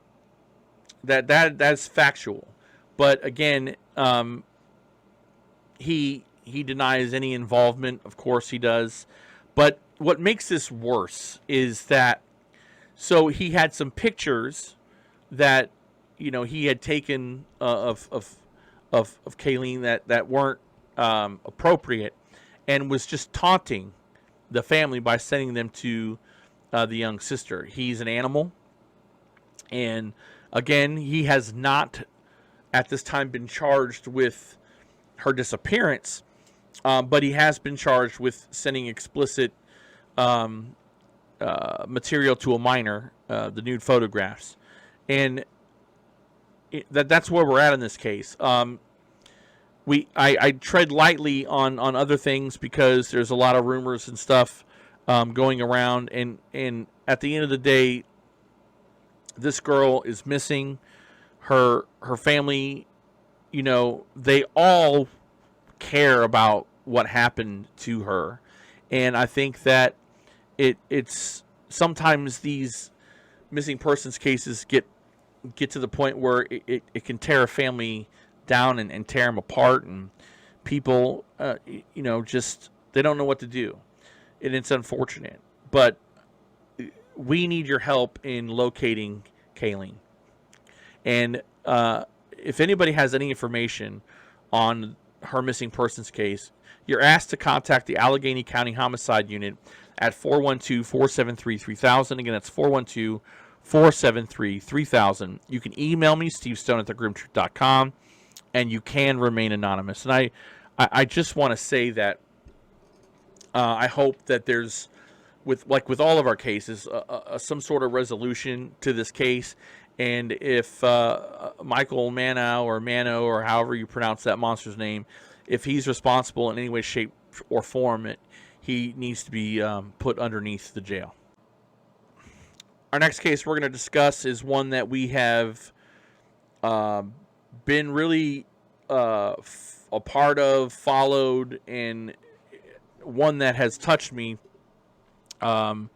That's factual. But again, he denies any involvement. Of course he does. But what makes this worse is that, so he had some pictures that, he had taken of Kaleen that weren't appropriate, and was just taunting the family by sending them to the young sister. He's an animal, and again, he has not at this time been charged with her disappearance, but he has been charged with sending explicit material to a minor, the nude photographs, and that's where we're at in this case. I tread lightly on other things because there's a lot of rumors and stuff going around, and at the end of the day, this girl is missing. Her family, they all care about what happened to her, and I think that it's sometimes these missing persons cases get to the point where it can tear a family down and tear them apart, and people, just they don't know what to do, and it's unfortunate. But we need your help in locating Kaleen, and if anybody has any information on her missing persons case, you're asked to contact the Allegheny County Homicide Unit at 412-473-3000. Again, that's 412-473-3000. You can email me, stevestone@thegrimmtruth.com, and you can remain anonymous. And I just want to say that I hope that there's, with all of our cases, some sort of resolution to this case. And if Michael Mano or however you pronounce that monster's name, if he's responsible in any way, shape, or form, he needs to be put underneath the jail. Our next case we're going to discuss is one that we have been really a part of, followed, and one that has touched me, right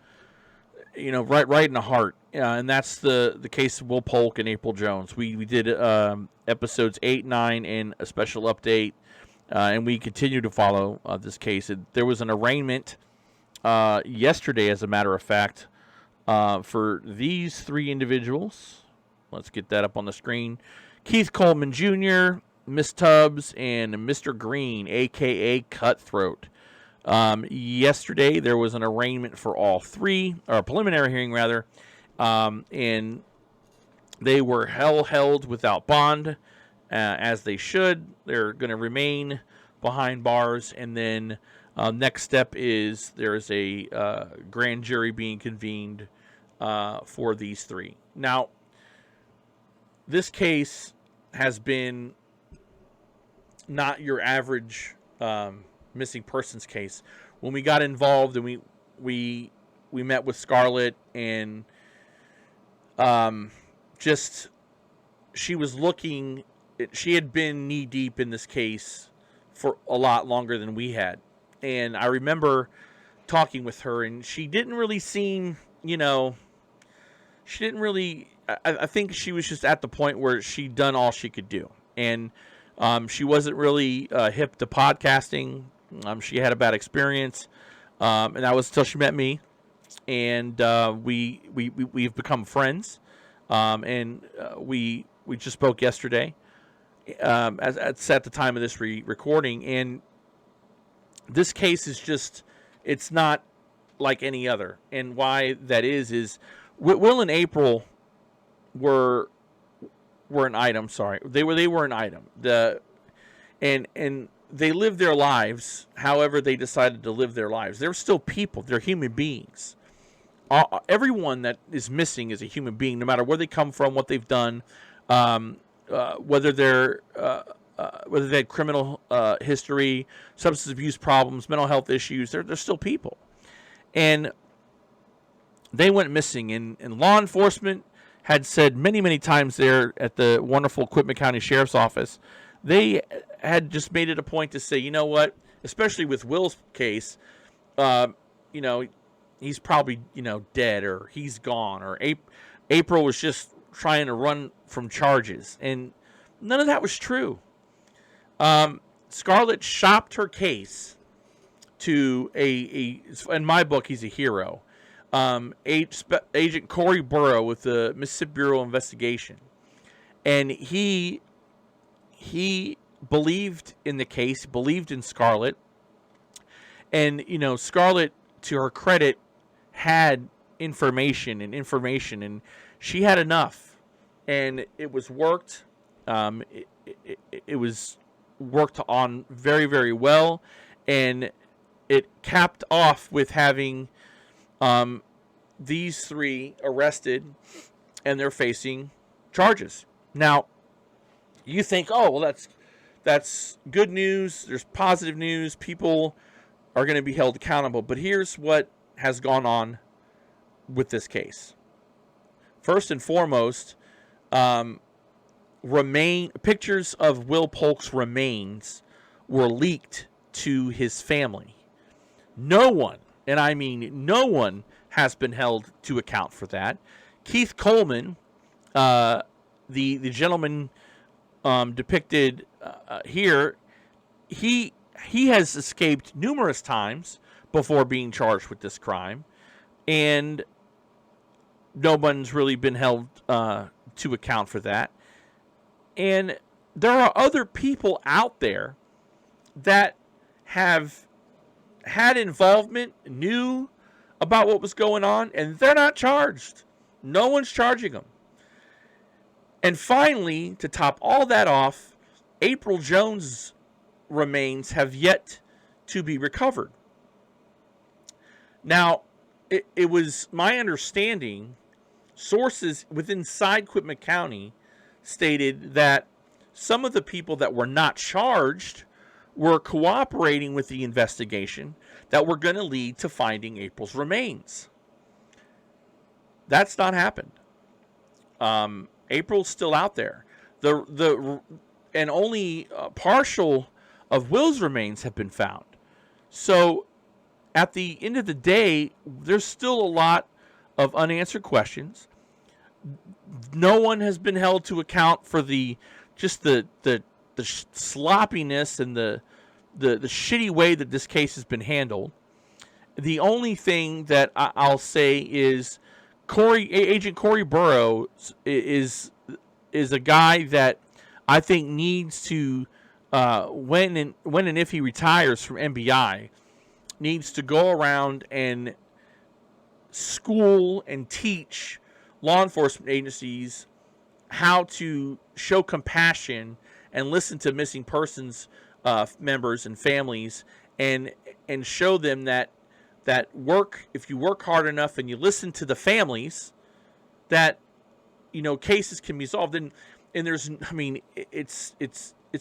in the heart. And that's the case of Will Polk and April Jones. We did episodes 8, 9, and a special update, and we continue to follow this case. There was an arraignment yesterday, as a matter of fact, for these three individuals. Let's get that up on the screen. Keith Coleman Jr., Miss Tubbs, and Mr. Green, a.k.a. Cutthroat. Yesterday, there was an arraignment for all three, or a preliminary hearing, rather, and they were held without bond, as they should. They're going to remain behind bars, and then next step is there is a grand jury being convened for these three. Now, this case has been not your average missing persons case. When we got involved and we met with Scarlett, and she was looking, she had been knee deep in this case for a lot longer than we had. And I remember talking with her, and she didn't really seem, I think she was just at the point where she'd done all she could do. And she wasn't really hip to podcasting. She had a bad experience, and that was until she met me. And we've become friends, and we just spoke yesterday, at the time of this recording. And this case is just, it's not like any other. And why that is Will and April were an item. Sorry, they were an item. And they live their lives however they decided to live their lives. They're still people. They're human beings. Everyone that is missing is a human being, no matter where they come from, what they've done, whether they had criminal history, substance abuse problems, mental health issues. They're still people. And they went missing. And law enforcement had said many, many times there at the wonderful Quitman County Sheriff's Office, they had just made it a point to say, you know what, especially with Will's case, he's probably, dead, or he's gone, or April was just trying to run from charges. And none of that was true. Scarlett shopped her case to in my book, he's a hero, Agent Corey Burrow with the Mississippi Bureau of Investigation. And he believed in the case, believed in Scarlett. And, Scarlett, to her credit, had information, and she had enough. And it was worked. It was worked on very, very well. And it capped off with having these three arrested, and they're facing charges. Now, you think, oh, well, that's good news. There's positive news. People are going to be held accountable. But here's what has gone on with this case. First and foremost, pictures of Will Polk's remains were leaked to his family. No one, and I mean no one, has been held to account for that. Keith Coleman, the gentleman depicted here, he has escaped numerous times before being charged with this crime, and no one's really been held to account for that. And there are other people out there that have had involvement, knew about what was going on, and they're not charged. No one's charging them. And finally, to top all that off, April Jones' remains have yet to be recovered. Now, it was my understanding, sources within Quitman County stated that some of the people that were not charged were cooperating with the investigation that were going to lead to finding April's remains. That's not happened. April's still out there. And only partial of Will's remains have been found. So at the end of the day, there's still a lot of unanswered questions. No one has been held to account for the sloppiness and the shitty way that this case has been handled. The only thing that I'll say is Agent Corey Burrow is a guy that I think needs to, when and if he retires from MBI, needs to go around and school and teach law enforcement agencies how to show compassion and listen to missing persons members and families, and show them that work, if you work hard enough and you listen to the families, that cases can be solved. And there's, I mean, it's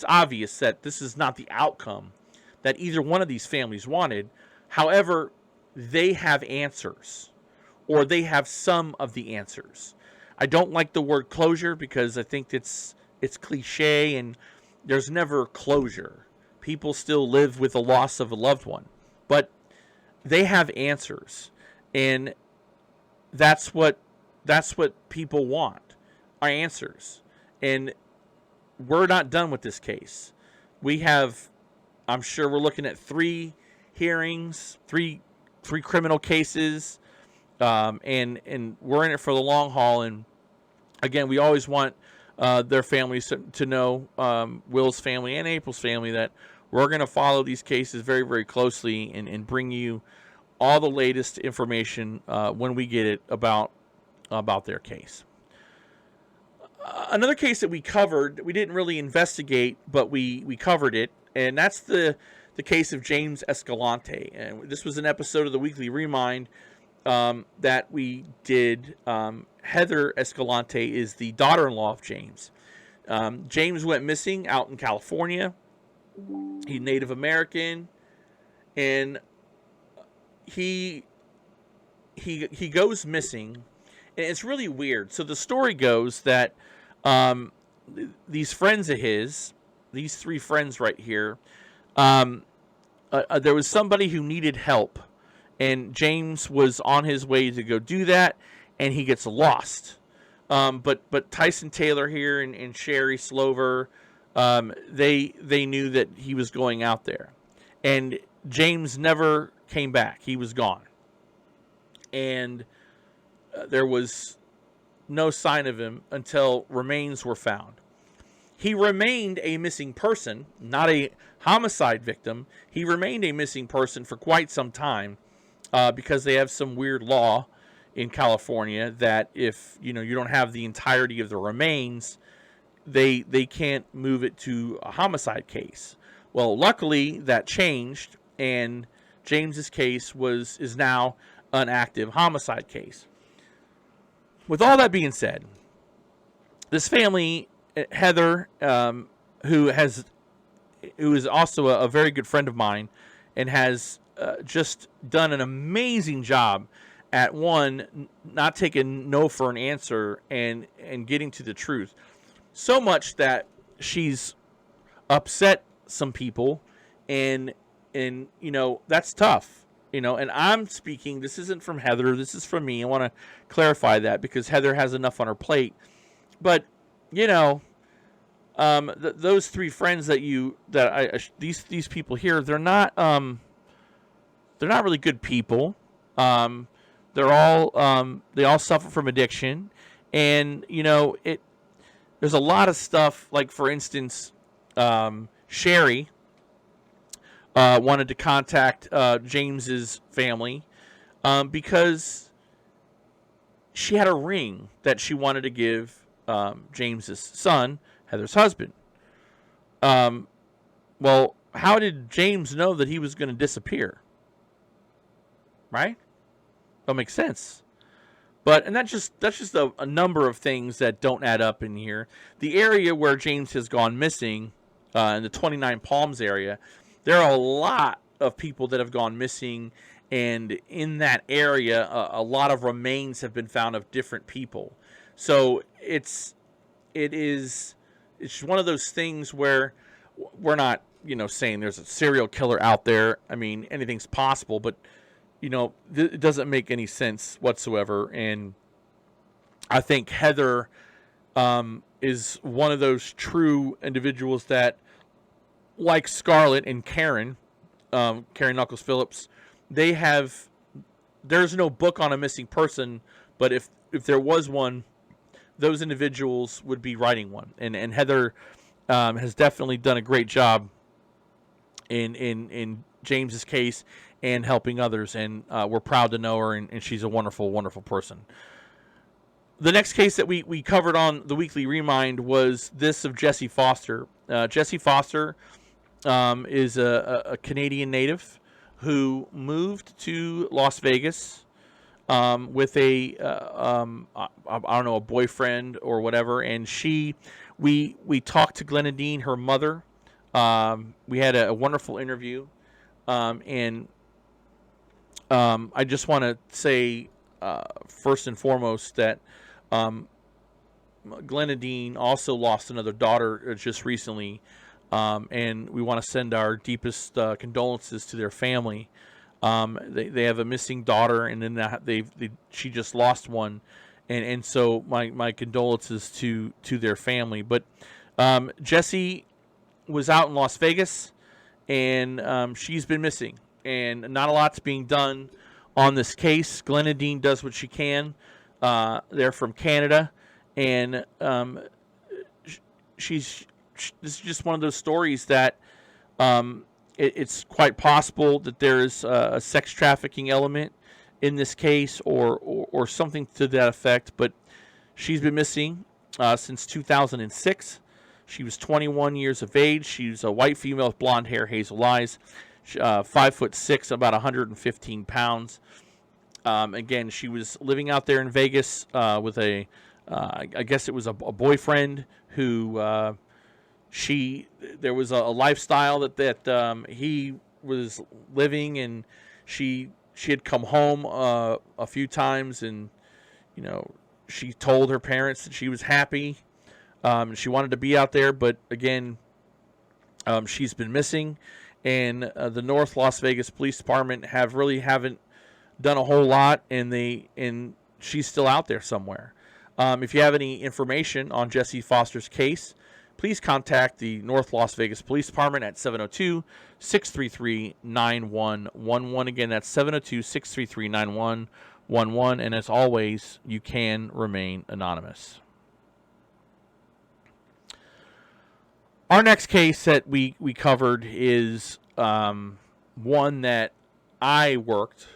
obvious that this is not the outcome that either one of these families wanted. However, they have answers, or they have some of the answers. I don't like the word closure because I think it's cliche, and there's never closure. People still live with the loss of a loved one, but they have answers, and that's what people want, are answers. And we're not done with this case. We have, I'm sure we're looking at 3 hearings, three criminal cases, and we're in it for the long haul. And again, we always want their families to know, Will's family and April's family, that we're going to follow these cases very, very closely and bring you all the latest information when we get it about their case. Another case that we covered, we didn't really investigate, but we covered it, and that's the case of James Escalante. And this was an episode of the Weekly Remind that we did. Heather Escalante is the daughter-in-law of James. James went missing out in California. He's Native American, and he goes missing, and it's really weird. So the story goes that these friends of his, these three friends right here, there was somebody who needed help, and James was on his way to go do that, and he gets lost. But Tyson Taylor here and Sherry Slover, they knew that he was going out there, and James never came back. He was gone, and there was no sign of him until remains were found. He remained a missing person, not a homicide victim. He remained a missing person for quite some time because they have some weird law in California that if you don't have the entirety of the remains, they can't move it to a homicide case. Well, luckily that changed, and James's case is now an active homicide case. With all that being said, this family, Heather, who is also a very good friend of mine, and has just done an amazing job at not taking no for an answer and getting to the truth. So much that she's upset some people, and that's tough. And I'm speaking, this isn't from Heather, this is from me. I want to clarify that because Heather has enough on her plate. But, those three friends these people here, they're not really good people. They all suffer from addiction, and there's a lot of stuff, like for instance, Sherry wanted to contact James's family because she had a ring that she wanted to give James's son, Heather's husband. Well, how did James know that he was going to disappear? Right? Don't make sense. And that's just a number of things that don't add up in here. The area where James has gone missing, in the 29 Palms area, there are a lot of people that have gone missing, and in that area, a lot of remains have been found of different people. So it's one of those things where we're not, saying there's a serial killer out there. I mean, anything's possible, but it doesn't make any sense whatsoever. And I think Heather is one of those true individuals that, like Scarlett and Karen Knuckles Phillips, there's no book on a missing person, but if there was one, those individuals would be writing one. And Heather has definitely done a great job in James's case and helping others, and we're proud to know her, and she's a wonderful, wonderful person. The next case that we covered on the Weekly Remind was this of Jesse Foster. Jesse Foster is a Canadian native who moved to Las Vegas with a boyfriend or whatever, and we talked to Glenadine, her mother. We had a wonderful interview, and I just want to say first and foremost that Glenadine also lost another daughter just recently, and we want to send our deepest condolences to their family. They have a missing daughter, and then she just lost one, and so my condolences to their family. But Jessie was out in Las Vegas, and she's been missing, and not a lot's being done on this case. Glenadine does what she can. They're from Canada, and this is just one of those stories that it's quite possible that there is a sex trafficking element in this case, or something to that effect. But she's been missing since 2006. She was 21 years of age. She's a white female with blonde hair, hazel eyes, 5'6", about 115 pounds. Again, she was living out there in Vegas with I guess it was a boyfriend who there was a lifestyle that he was living, and she had come home a few times, and she told her parents that she was happy. She wanted to be out there, but again, she's been missing, and the North Las Vegas Police Department haven't done a whole lot, and she's still out there somewhere. If you have any information on Jessie Foster's case, please contact the North Las Vegas Police Department at 702-633-9111. Again, that's 702-633-9111, and as always, you can remain anonymous. Our next case that we covered is one that I worked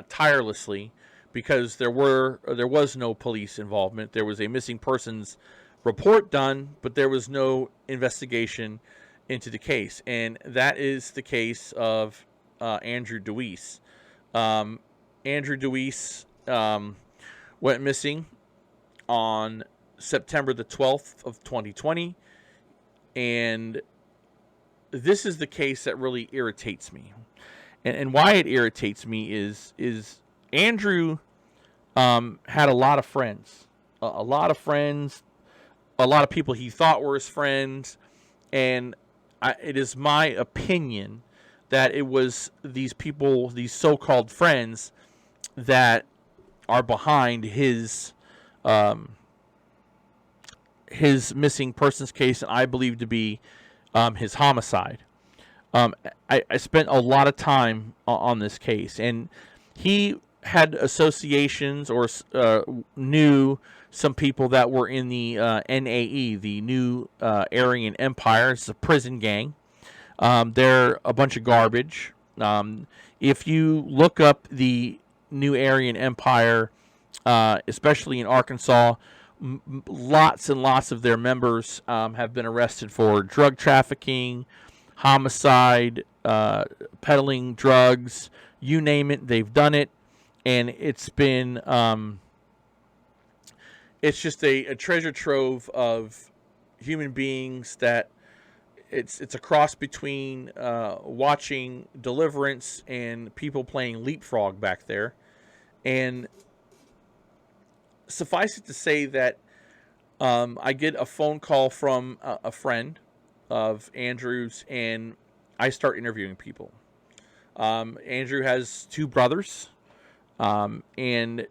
tirelessly because there was no police involvement. There was a missing persons report done, but there was no investigation into the case, and that is the case of Andrew DeWeese. Andrew DeWeese went missing on September the 12th of 2020. And this is the case that really irritates me. And why it irritates me is Andrew had a lot of friends. A lot of people he thought were his friends. And it is my opinion that it was these people, these so-called friends, that are behind his missing persons case, and I believe to be his homicide. I spent a lot of time on this case, and he had associations or knew some people that were in the NAE, the New Aryan Empire. It's a prison gang. They're a bunch of garbage. If you look up the New Aryan Empire, especially in Arkansas, lots and lots of their members have been arrested for drug trafficking, homicide, peddling drugs, you name it, they've done it. And it's been, it's just a treasure trove of human beings that it's a cross between watching Deliverance and people playing Leapfrog back there. And suffice it to say that I get a phone call from a friend of Andrew's, and I start interviewing people. Andrew has two brothers, and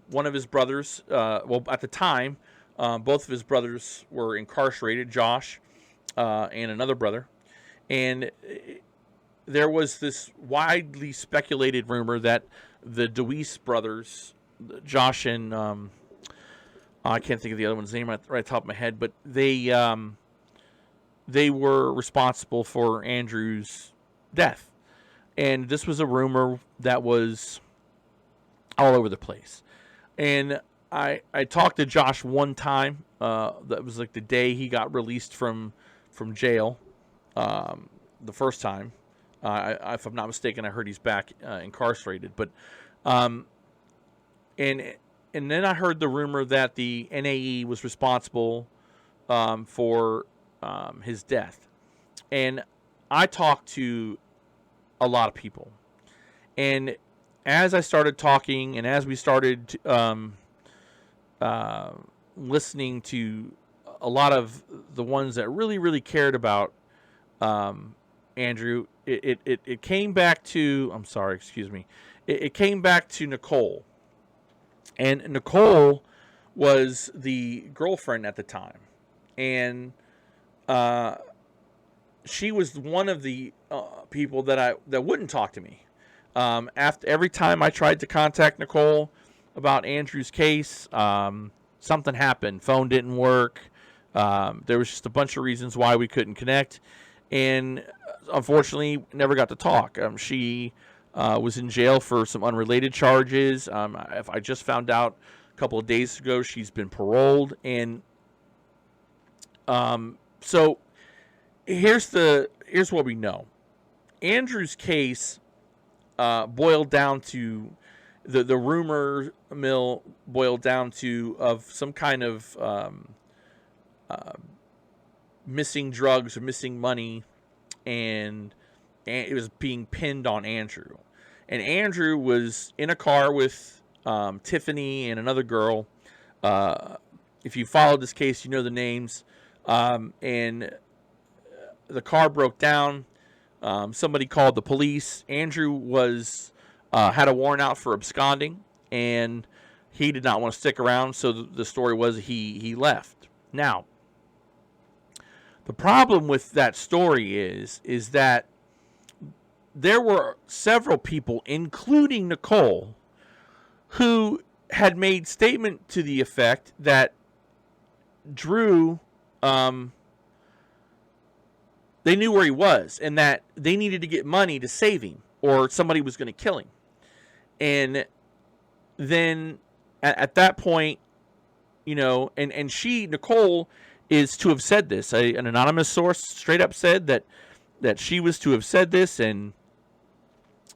one of his brothers, at the time, both of his brothers were incarcerated, Josh and another brother. And there was this widely speculated rumor that the DeWeese brothers, Josh and I can't think of the other one's name right at the top of my head, but they were responsible for Andrew's death. And this was a rumor that was all over the place. And I talked to Josh one time. That was like the day he got released from jail. The first time, if I'm not mistaken, I heard he's back incarcerated. But and then I heard the rumor that the NAE was responsible for his death. And I talked to a lot of people. And as I started talking, and as we started listening to a lot of the ones that really, really cared about Andrew, it came back to, I'm sorry, excuse me. It came back to Nicole. And Nicole was the girlfriend at the time. And she was one of the people that wouldn't talk to me. After every time I tried to contact Nicole about Andrew's case, something happened. Phone didn't work. There was just a bunch of reasons why we couldn't connect, and unfortunately, never got to talk. She was in jail for some unrelated charges. I just found out a couple of days ago she's been paroled, and So here's what we know. Andrew's case boiled down to the rumor mill boiled down to of some kind of missing drugs or missing money, and it was being pinned on Andrew. And Andrew was in a car with Tiffany and another girl. If you followed this case, you know the names. And the car broke down. Somebody called the police. Andrew was had a warrant out for absconding, and he did not want to stick around. So the story was he left. Now, the problem with that story is that there were several people, including Nicole, who had made statement to the effect that Drew, they knew where he was and that they needed to get money to save him or somebody was going to kill him. And then at that point, and Nicole is to have said this. An anonymous source straight up said that she was to have said this, and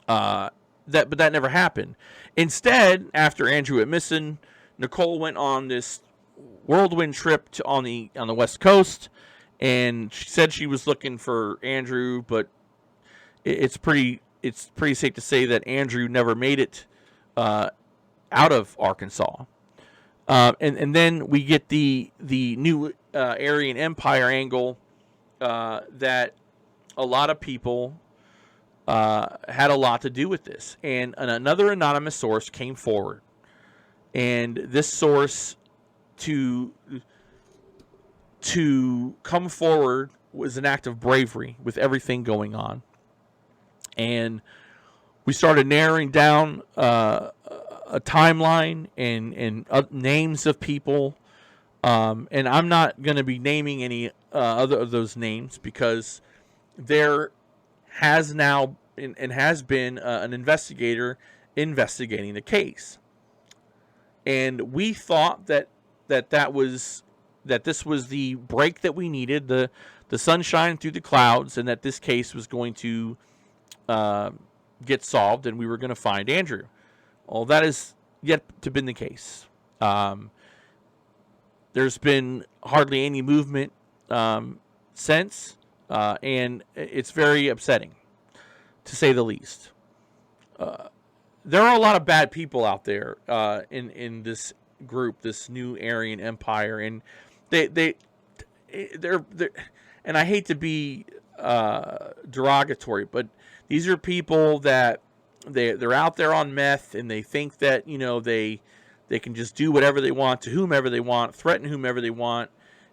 but that never happened. Instead, after Andrew went missing, Nicole went on this whirlwind trip on the West Coast, and she said she was looking for Andrew, but it's pretty safe to say that Andrew never made it out of Arkansas. And then we get the new Aryan Empire angle that a lot of people had a lot to do with this. And another anonymous source came forward. And this source to come forward was an act of bravery with everything going on. And we started narrowing down a timeline and names of people. And I'm not going to be naming any other of those names because there has now and has been an investigator investigating the case. And we thought that this was the break that we needed, the sunshine through the clouds, and that this case was going to get solved and we were going to find Andrew. Well, that is yet to been the case. There's been hardly any movement since, and it's very upsetting, to say the least. There are a lot of bad people out there in this group, this new Aryan Empire, and they're and I hate to be derogatory, but these are people that they're out there on meth, and they think that they can just do whatever they want to whomever they want, threaten whomever they want,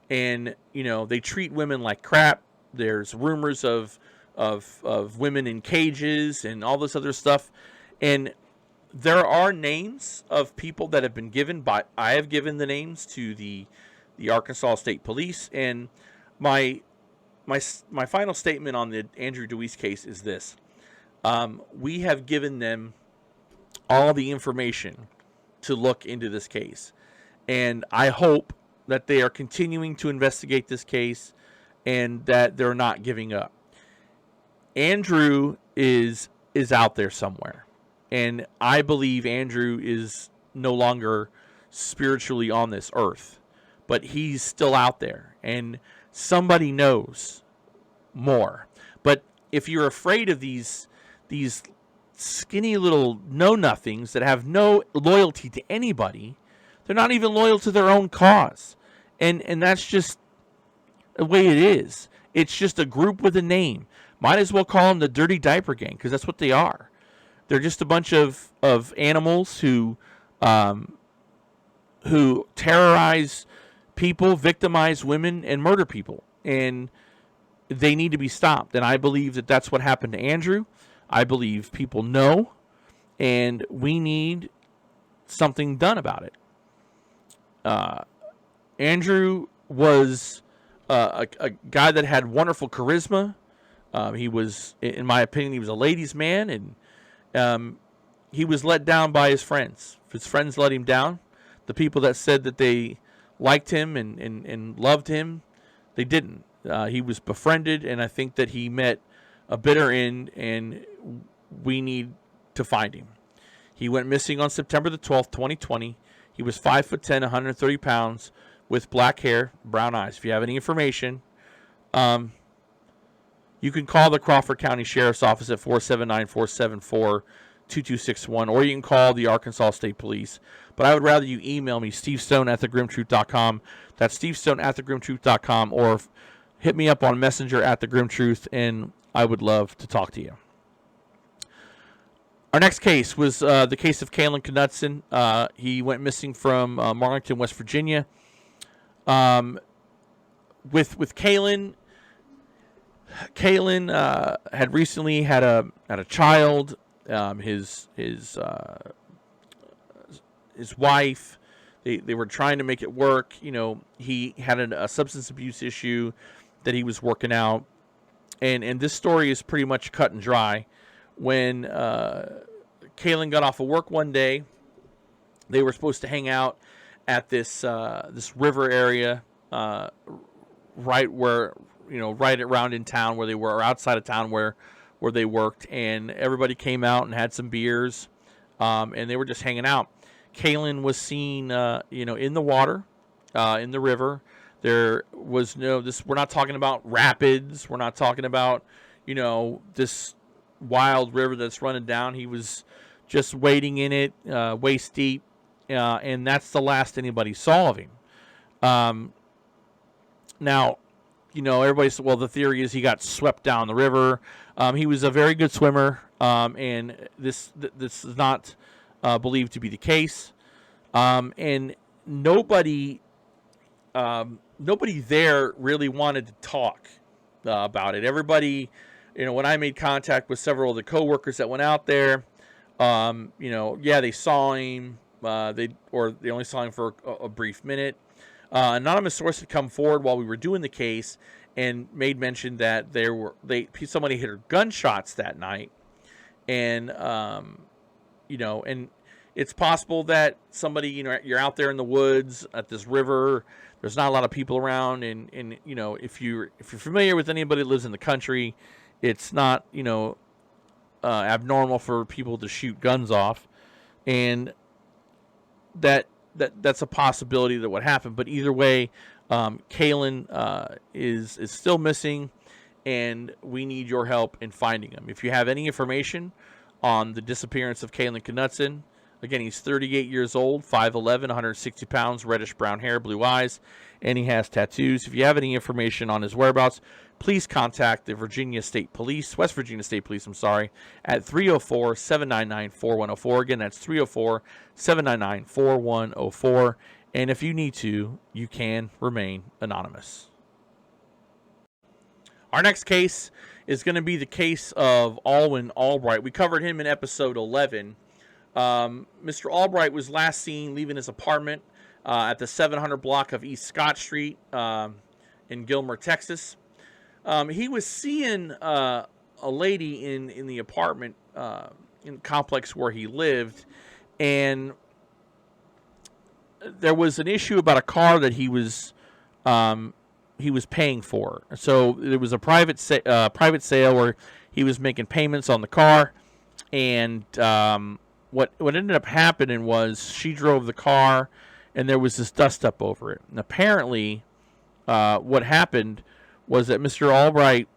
and they treat women like crap. There's rumors of women in cages and all this other stuff, and there are names of people that have been given by. I have given the names to the Arkansas State Police, and my final statement on the Andrew DeWeese case is this: we have given them all the information to look into this case, and I hope that they are continuing to investigate this case and that they're not giving up. Andrew is out there somewhere, and I believe Andrew is no longer spiritually on this earth, but he's still out there, and somebody knows more. But if you're afraid of these skinny little know-nothings that have no loyalty to anybody, they're not even loyal to their own cause, and that's just the way it is. It's just a group with a name. Might as well call them the Dirty Diaper Gang, because that's what they are. They're just a bunch of animals who terrorize people, victimize women, and murder people. And they need to be stopped. And I believe that that's what happened to Andrew. I believe people know, and we need something done about it. Andrew was a guy that had wonderful charisma. He was, in my opinion, he was a ladies' man, and he was let down by his friends. His friends let him down. The people that said that they liked him and loved him, They didn't. He was befriended, and I think that he met a bitter end, and we need to find him. He went missing on September the 12th, 2020. He was 5'10", 130 pounds, with black hair, brown eyes. If you have any information, you can call the Crawford County Sheriff's Office at 479-474-2261, or you can call the Arkansas State Police. But I would rather you email me, stevestone@thegrimmtruth.com. That's stevestone@thegrimmtruth.com, or hit me up on Messenger @thegrimmtruth, and I would love to talk to you. Our next case was the case of Kaleen Knudsen. He went missing from Marlington, West Virginia. With Kaleen had recently had a child. His wife, they were trying to make it work. He had a substance abuse issue that he was working out, and this story is pretty much cut and dry. When Kaleen got off of work one day, they were supposed to hang out at this river area, right around in town where they were, or outside of town where they worked, and everybody came out and had some beers, and they were just hanging out. Kaleen was seen, in the water, in the river. There was we're not talking about rapids. We're not talking about, this wild river that's running down. He was just wading in it, waist deep, and that's the last anybody saw of him. Now, everybody said, well, the theory is he got swept down the river. He was a very good swimmer, and this is not believed to be the case. And nobody there really wanted to talk about it. Everybody, when I made contact with several of the coworkers that went out there, they saw him. They only saw him for a brief minute. Anonymous source had come forward while we were doing the case and made mention that somebody heard gunshots that night, and and it's possible that somebody, you're out there in the woods at this river. There's not a lot of people around, and if you're familiar with anybody that lives in the country, it's not abnormal for people to shoot guns off, and that's a possibility that would happen. But either way, Kaleen is still missing, and we need your help in finding him. If you have any information on the disappearance of Kaleen Knudsen, again, he's 38 years old, 5'11", 160 pounds, reddish brown hair, blue eyes, and he has tattoos. If you have any information on his whereabouts, please contact the West Virginia State Police, at 304-799-4104. Again, that's 304-799-4104. And if you need to, you can remain anonymous. Our next case is going to be the case of Alwyn Albright. We covered him in episode 11. Mr. Albright was last seen leaving his apartment at the 700 block of East Scott Street in Gilmer, Texas. He was seeing a lady in the apartment in the complex where he lived, and there was an issue about a car that he was paying for. So there was a private sale where he was making payments on the car, and what ended up happening was she drove the car, and there was this dust up over it. And apparently, what happened was that Mr. Albright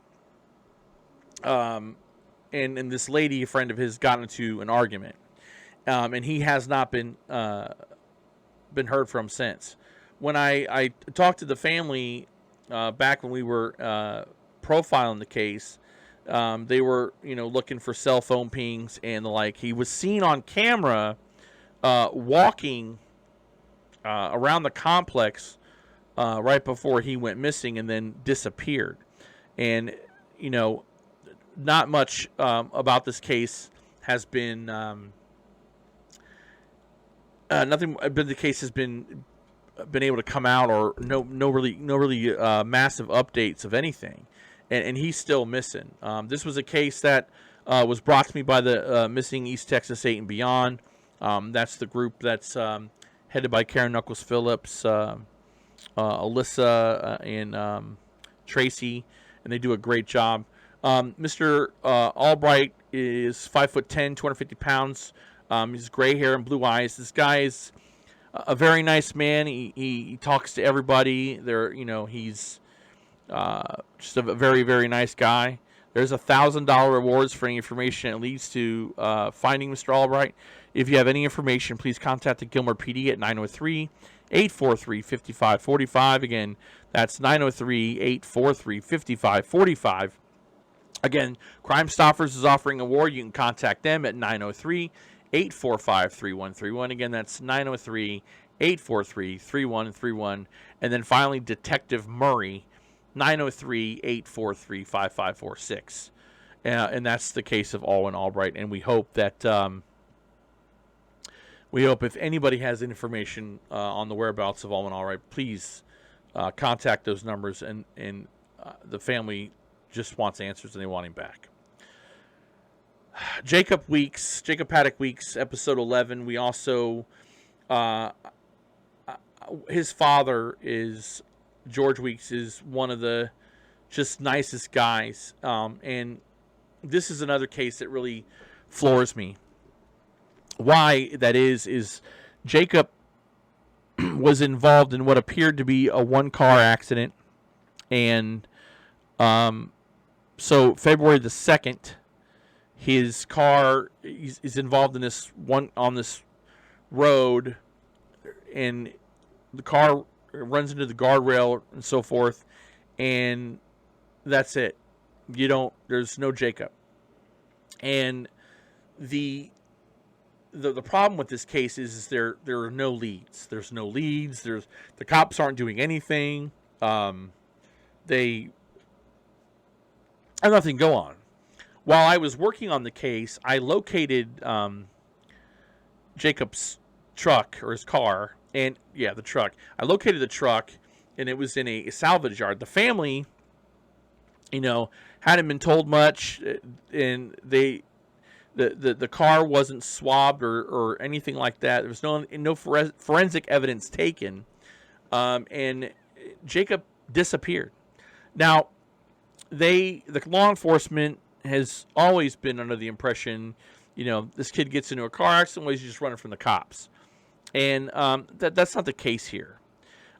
and this lady, a friend of his, got into an argument, and he has not been heard from since. When I talked to the family back when we were profiling the case, they were looking for cell phone pings and the like. He was seen on camera walking around the complex right before he went missing and then disappeared. And not much about this case has been nothing. But the case has been able to come out, or no really massive updates of anything, and he's still missing. This was a case that was brought to me by the Missing East Texas 8 and Beyond. That's the group that's headed by Karen Knuckles Phillips, Alyssa, and Tracy, and they do a great job. Mr. Albright is 5'10", 250 pounds. He's gray hair and blue eyes. This guy is a very nice man. He talks to everybody. He's just a very, very nice guy. There's $1,000 rewards for any information that leads to finding Mr. Albright. If you have any information, please contact the Gilmer PD at 903-843-5545. Again, that's 903-843-5545. Again, Crime Stoppers is offering a award. You can contact them at 903-845-3131. Again, that's 903-843-3131. And then finally, Detective Murray, 903-843-5546. And that's the case of Alwyn Albright. And we hope that if anybody has information on the whereabouts of Alwyn Albright, please contact those numbers. And the family just wants answers and they want him back. Jacob Paddock Weeks, episode 11. We also, his father is, George Weeks, is one of the just nicest guys. And this is another case that really floors me. Why that is Jacob was involved in what appeared to be a one-car accident. And so February the 2nd, his car is involved in this one on this road, and the car runs into the guardrail and so forth, and that's it. There's no Jacob. And the problem with this case is there are no leads. There's no leads. The cops aren't doing anything. They have nothing to go on. While I was working on the case, I located Jacob's truck, or his car, and the truck. I located the truck, and it was in a salvage yard. The family, hadn't been told much, and the car wasn't swabbed or anything like that. There was no forensic evidence taken, and Jacob disappeared. Now, the law enforcement has always been under the impression, this kid gets into a car accident, he's just running from the cops. And that's not the case here.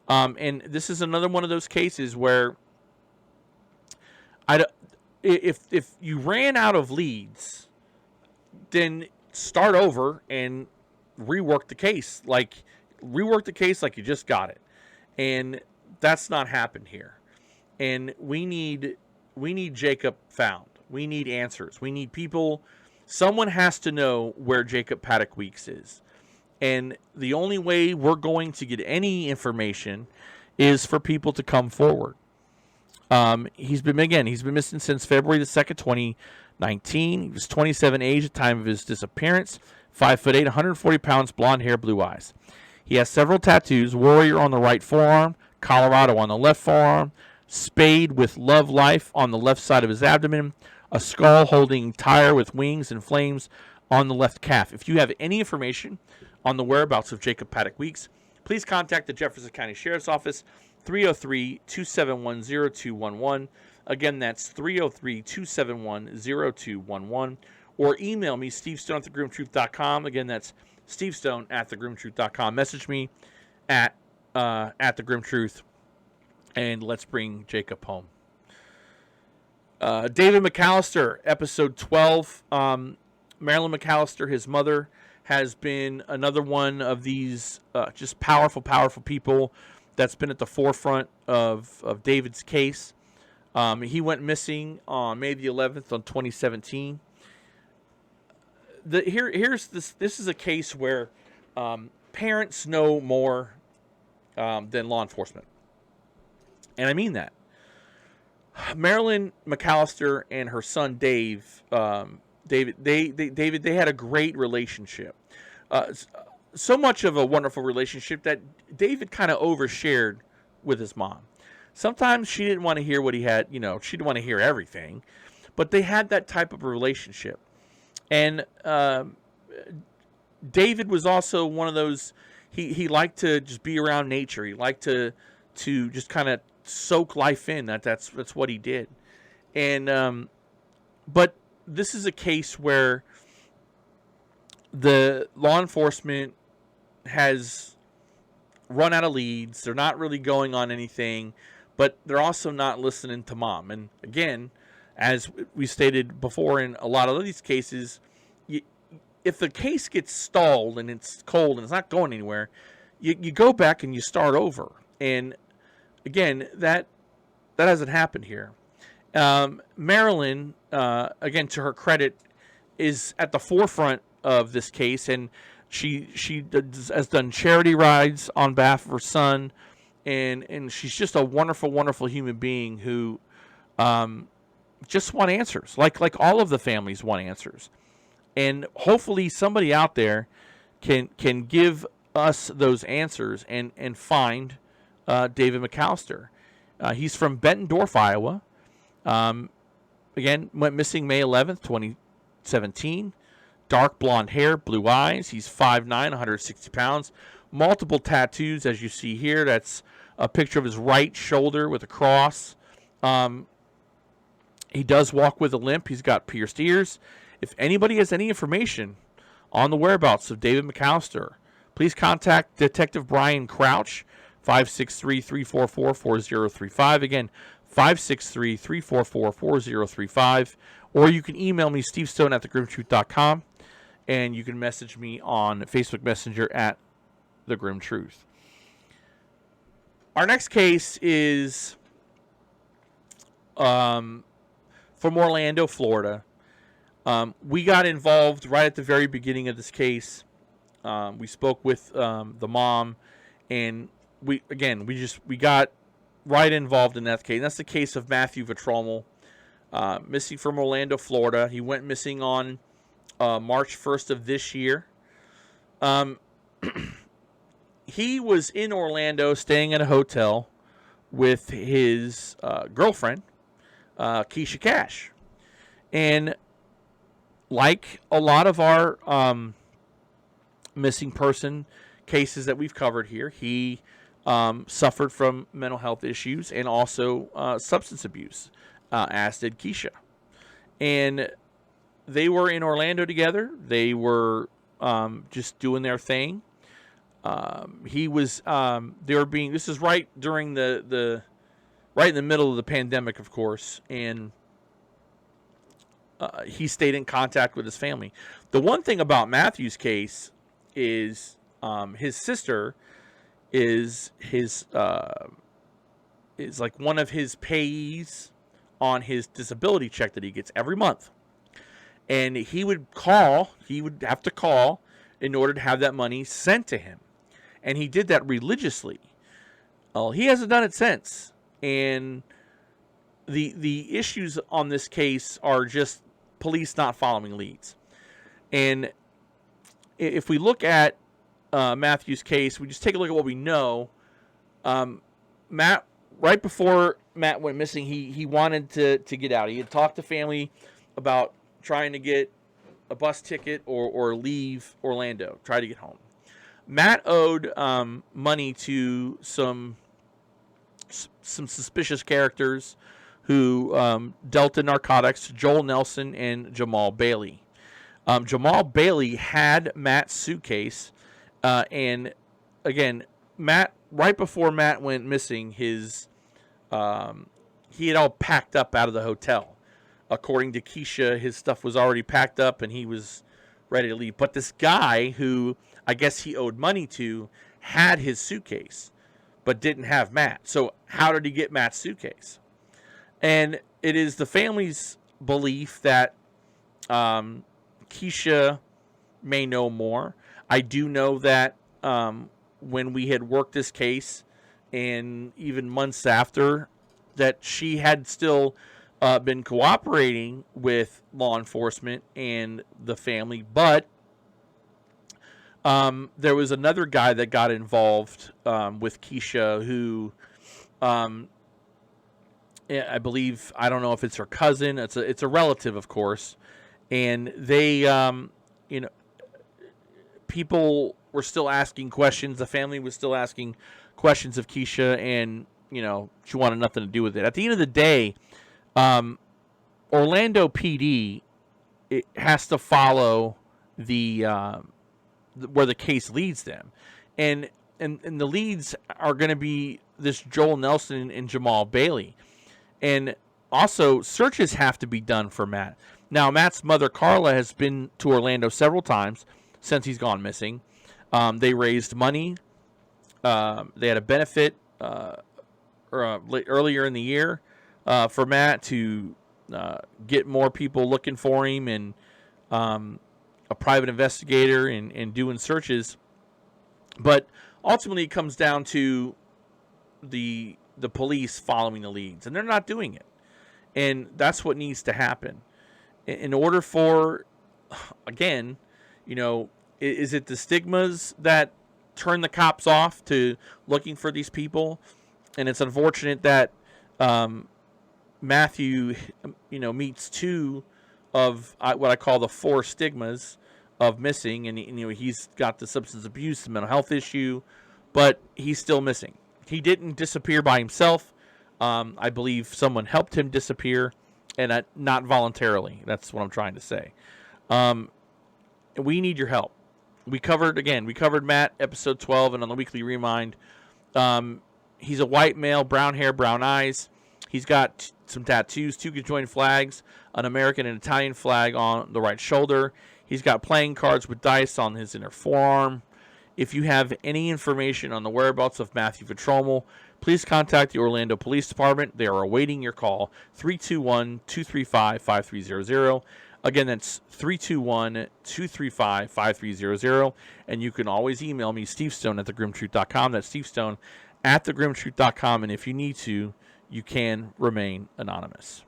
And this is another one of those cases where if you ran out of leads, then start over and rework the case like you just got it. And that's not happened here. And we need Jacob found. We need answers. We need people. Someone has to know where Jacob Paddock Weeks is. And the only way we're going to get any information is for people to come forward. He's been missing since February the 2nd, 2019. He was 27 age at the time of his disappearance. 5'8", 140 pounds, blonde hair, blue eyes. He has several tattoos: Warrior on the right forearm, Colorado on the left forearm, Spade with Love Life on the left side of his abdomen, a skull holding tire with wings and flames on the left calf. If you have any information on the whereabouts of Jacob Paddock Weeks, please contact the Jefferson County Sheriff's Office, 303-271-0211. Again, that's 303-271-0211. Or email me, stevestone@thegrimmtruth.com. Again, that's stevestone@thegrimmtruth.com. Message me at the Grimm Truth, and let's bring Jacob home. David McAllister, episode 12. Marilyn McAllister, his mother, has been another one of these just powerful people that's been at the forefront of David's case. He went missing on May the 11th on 2017. Here's this. This is a case where parents know more than law enforcement, and I mean that. Marilyn McAllister and her son David, they had a great relationship. So much of a wonderful relationship that David kind of overshared with his mom. Sometimes she didn't want to hear what he had, she didn't want to hear everything, but they had that type of a relationship. And David was also one of those, he liked to just be around nature. He liked to just kind of soak life in. That's what he did. And but this is a case where the law enforcement has run out of leads. They're not really going on anything, but they're also not listening to mom. And again, as we stated before, in a lot of these cases, if the case gets stalled and it's cold and it's not going anywhere, you go back and you start over. And again, that hasn't happened here. Marilyn, again, to her credit, is at the forefront of this case, and she has done charity rides on behalf of her son, and she's just a wonderful, wonderful human being who just want answers, like all of the families want answers. And hopefully somebody out there can give us those answers and find David McAllister. He's from Bettendorf, Iowa. Again, went missing May 11th, 2017. Dark blonde hair, blue eyes. He's 5'9", 160 pounds. Multiple tattoos, as you see here. That's a picture of his right shoulder with a cross. He does walk with a limp. He's got pierced ears. If anybody has any information on the whereabouts of David McAllister, please contact Detective Brian Crouch, 563-344-4035. Again, 563-344-4035. Or you can email me, stevestone@thegrimmtruth.com, and you can message me on Facebook Messenger at The Grimm Truth. Our next case is from Orlando, Florida. We got involved right at the very beginning of this case. We spoke with the mom, and we got right involved in that case. And that's the case of Matthew Vetrommel, missing from Orlando, Florida. He went missing on March 1st of this year. He was in Orlando staying at a hotel with his girlfriend, Keisha Cash. And like a lot of our missing person cases that we've covered here, he suffered from mental health issues and also substance abuse, as did Keisha. And they were in Orlando together. They were just doing their thing. He was this is right during right in the middle of the pandemic, of course, and he stayed in contact with his family. The one thing about Matthew's case is his sister is like one of his payees on his disability check that he gets every month. And he would have to call in order to have that money sent to him. And he did that religiously. Well, he hasn't done it since. And the issues on this case are just police not following leads. And if we look at Matthew's case, we just take a look at what we know. Matt, right before Matt went missing, he wanted to get out. He had talked to family about trying to get a bus ticket or leave Orlando, try to get home. Matt owed money to some suspicious characters who dealt in narcotics, Joel Nelson and Jamal Bailey. Jamal Bailey had Matt's suitcase, and again, Matt, right before Matt went missing, he had all packed up out of the hotel. According to Keisha, his stuff was already packed up and he was ready to leave. But this guy, who I guess he owed money to, had his suitcase, but didn't have Matt. So how did he get Matt's suitcase? And it is the family's belief that Keisha may know more. I do know that when we had worked this case, and even months after, that she had still been cooperating with law enforcement and the family, but there was another guy that got involved with Keisha who, I believe, I don't know if it's her cousin. It's a relative, of course, and they, people were still asking questions. The family was still asking questions of Keisha, and she wanted nothing to do with it. At the end of the day, Orlando PD it has to follow the where the case leads them, and the leads are going to be this Joel Nelson and Jamal Bailey, and also searches have to be done for Matt. Now, Matt's mother Carla has been to Orlando several times since he's gone missing. They raised money. They had a benefit earlier in the year for Matt to get more people looking for him, and a private investigator and doing searches. But ultimately, it comes down to the police following the leads, and they're not doing it. And that's what needs to happen. In order for, again, is it the stigmas that turn the cops off to looking for these people? And it's unfortunate that Matthew, meets two of what I call the four stigmas of missing. And, he's got the substance abuse, the mental health issue, but he's still missing. He didn't disappear by himself. I believe someone helped him disappear, and not voluntarily. That's what I'm trying to say. We need your help. We covered Matt, episode 12, and on the Weekly Remind. He's a white male, brown hair, brown eyes. He's got some tattoos, 2 conjoined flags, an American and Italian flag on the right shoulder. He's got playing cards with dice on his inner forearm. If you have any information on the whereabouts of Matthew Vetromel, please contact the Orlando Police Department. They are awaiting your call, 321-235-5300. Again, that's 321-235-5300. And you can always email me, stevestone at thegrimmtruth.com. That's stevestone at thegrimmtruth.com. And if you need to, you can remain anonymous.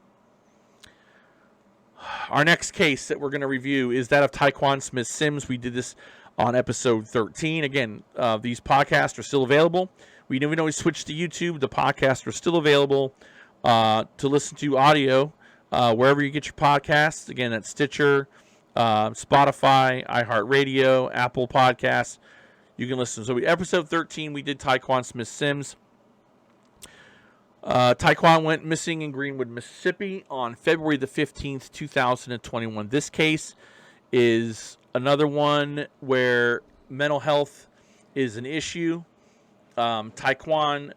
Our next case that we're going to review is that of Tyquan Smith Sims. We did this on episode 13. Again, these podcasts are still available. We even though we switched to YouTube, the podcasts are still available to listen to audio wherever you get your podcasts. Again, that's Stitcher, Spotify, iHeartRadio, Apple Podcasts. You can listen. So episode 13, we did Tyquan Smith Sims. Tyquan went missing in Greenwood, Mississippi on February the 15th, 2021. This case is another one where mental health is an issue. Tyquan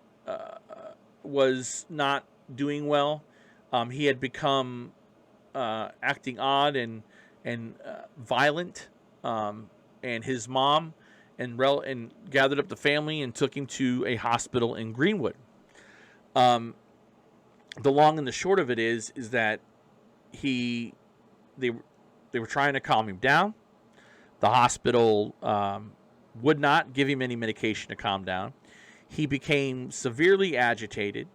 was not doing well. He had become acting odd and violent, and his mom and gathered up the family and took him to a hospital in Greenwood. The long and the short of it is that they were trying to calm him down. The hospital would not give him any medication to calm down. He became severely agitated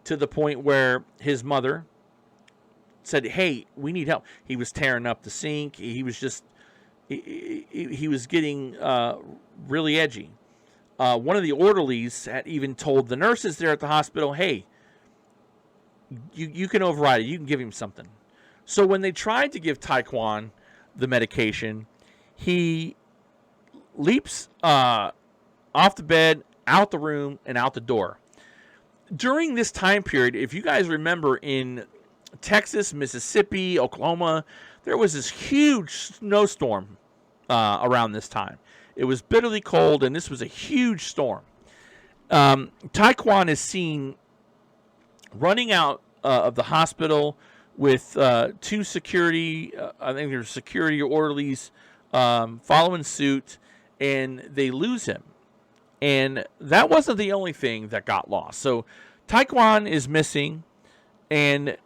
to the point where his mother said, "Hey, we need help." He was tearing up the sink. He was just he was getting really edgy. One of the orderlies had even told the nurses there at the hospital, "Hey, you can override it. You can give him something." So when they tried to give Tyquan the medication, he leaps off the bed, out the room, and out the door. During this time period, if you guys remember, in Texas, Mississippi, Oklahoma, there was this huge snowstorm around this time. It was bitterly cold, and this was a huge storm. Tyquan is seen running out of the hospital with 2 security, I think there's security orderlies following suit, and they lose him. And that wasn't the only thing that got lost. So Tyquan is missing, and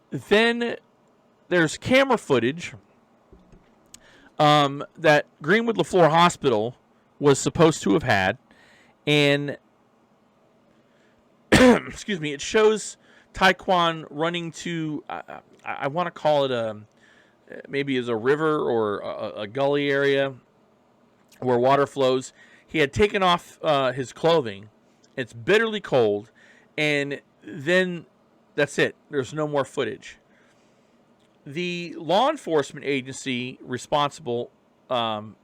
then there's camera footage that Greenwood LaFleur Hospital was supposed to have had, and excuse me, it shows Tyquan running to I want to call it maybe as a river or a gully area where water flows. He had taken off his clothing. It's bitterly cold, and then that's it. There's no more footage. The law enforcement agency responsible, the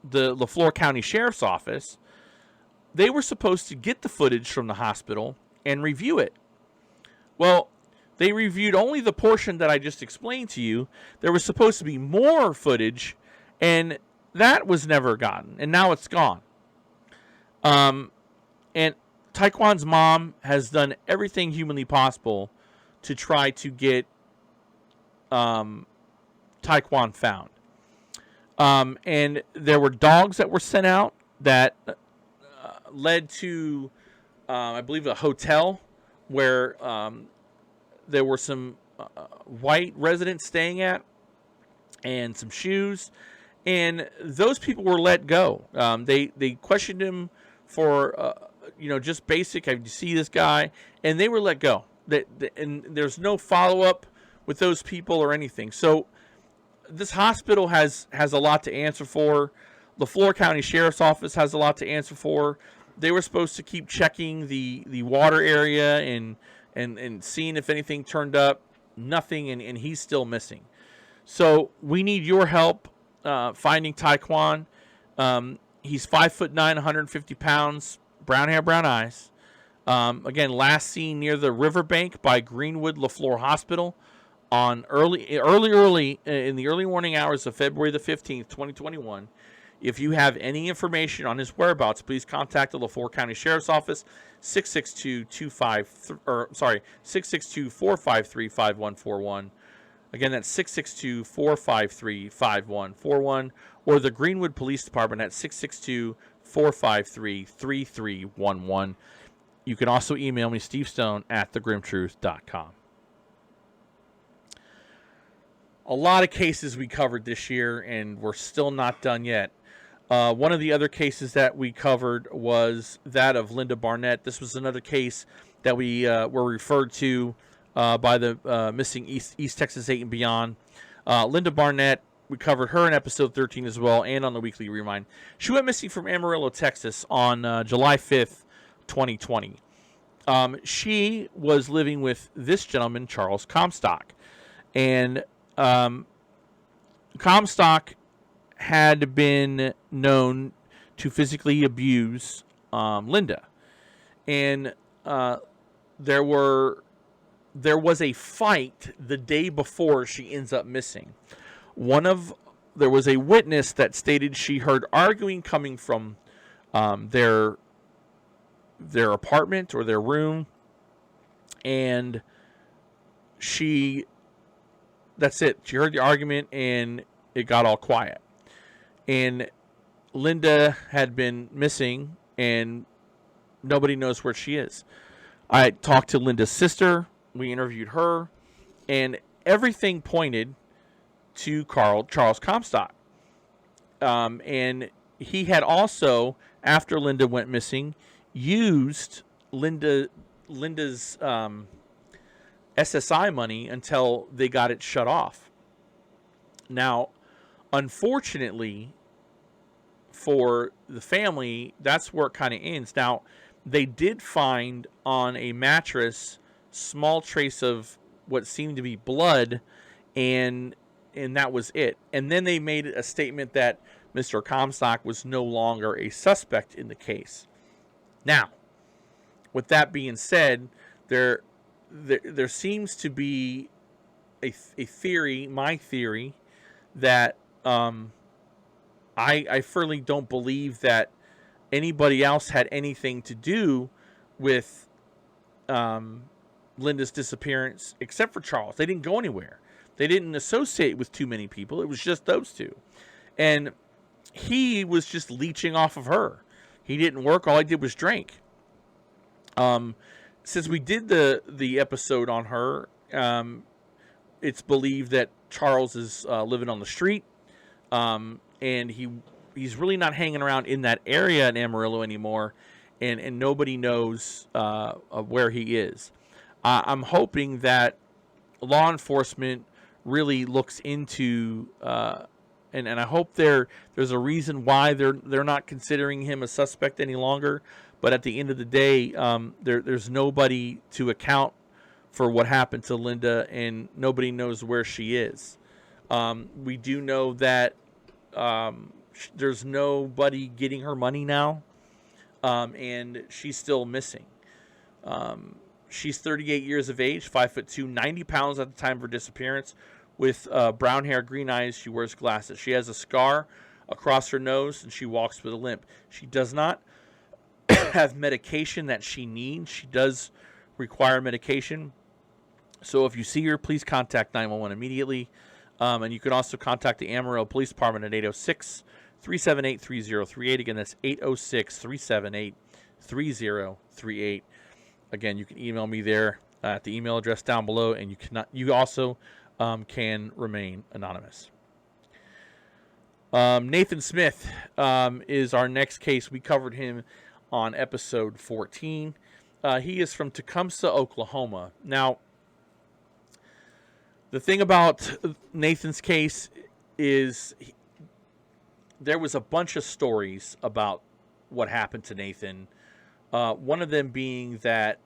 LaFleur County Sheriff's Office, they were supposed to get the footage from the hospital and review it. Well, they reviewed only the portion that I just explained to you. There was supposed to be more footage, and that was never gotten, and now it's gone. And Taekwon's mom has done everything humanly possible to try to get Taekwon found. And there were dogs that were sent out that led to, I believe, a hotel where there were some white residents staying at, and some shoes, and those people were let go. They questioned him for just basic. I see this guy, and they were let go. And there's no follow up with those people or anything. So this hospital has a lot to answer for. The Florida County Sheriff's Office has a lot to answer for. They were supposed to keep checking the water area and seeing if anything turned up. Nothing, and he's still missing. So we need your help finding Taekwon. He's 5'9", 150 pounds, brown hair, brown eyes. Again, last seen near the riverbank by Greenwood LaFleur Hospital on early in the early morning hours of February the 15th, 2021. If you have any information on his whereabouts, please contact the LaFleur County Sheriff's Office, 662-453-5141. Again, that's 662-453-5141, or the Greenwood Police Department at 662-453-3311. You can also email me, stevestone@thegrimmtruth.com. A lot of cases we covered this year, and we're still not done yet. One of the other cases that we covered was that of Linda Barnett. This was another case that we were referred to by the Missing East Texas 8 and Beyond. Linda Barnett, we covered her in episode 13 as well, and on the Weekly Rewind. She went missing from Amarillo, Texas on July 5th, 2020. She was living with this gentleman, Charles Comstock. And Comstock had been known to physically abuse Linda. And there was a fight the day before she ends up missing. There was a witness that stated she heard arguing coming from their apartment or their room, and that's it. She heard the argument and it got all quiet. And Linda had been missing and nobody knows where she is. I talked to Linda's sister. We interviewed her, and everything pointed to Charles Comstock. And he had also, after Linda went missing, used Linda's SSI money until they got it shut off. Now, unfortunately for the family, that's where it kind of ends. Now, they did find on a mattress small trace of what seemed to be blood, and that was it. And then they made a statement that Mr. Comstock was no longer a suspect in the case. Now, with that being said, there seems to be a theory, my theory, that I firmly don't believe that anybody else had anything to do with Linda's disappearance except for Charles. They didn't go anywhere. They didn't associate with too many people. It was just those two. And he was just leeching off of her. He didn't work. All he did was drink. Since we did the episode on her, it's believed that Charles is living on the street, and he's really not hanging around in that area in Amarillo anymore, and nobody knows where he is. I'm hoping that law enforcement really looks into, and I hope there's a reason why they're not considering him a suspect any longer. But at the end of the day, there's nobody to account for what happened to Linda, and nobody knows where she is. We do know that there's nobody getting her money now. and she's still missing. She's 38 years of age, 5'2", 90 pounds at the time of her disappearance, with brown hair, green eyes. She wears glasses. She has a scar across her nose, and she walks with a limp. She does not have medication that she needs. She does require medication. So if you see her, please contact 911 immediately. And you can also contact the Amarillo Police Department at 806-378-3038. Again, that's 806-378-3038. Again, you can email me there at the email address down below, and you also can remain anonymous. Nathan Smith is our next case. We covered him on episode 14. He is from Tecumseh, Oklahoma. Now, the thing about Nathan's case is there was a bunch of stories about what happened to Nathan. One of them being that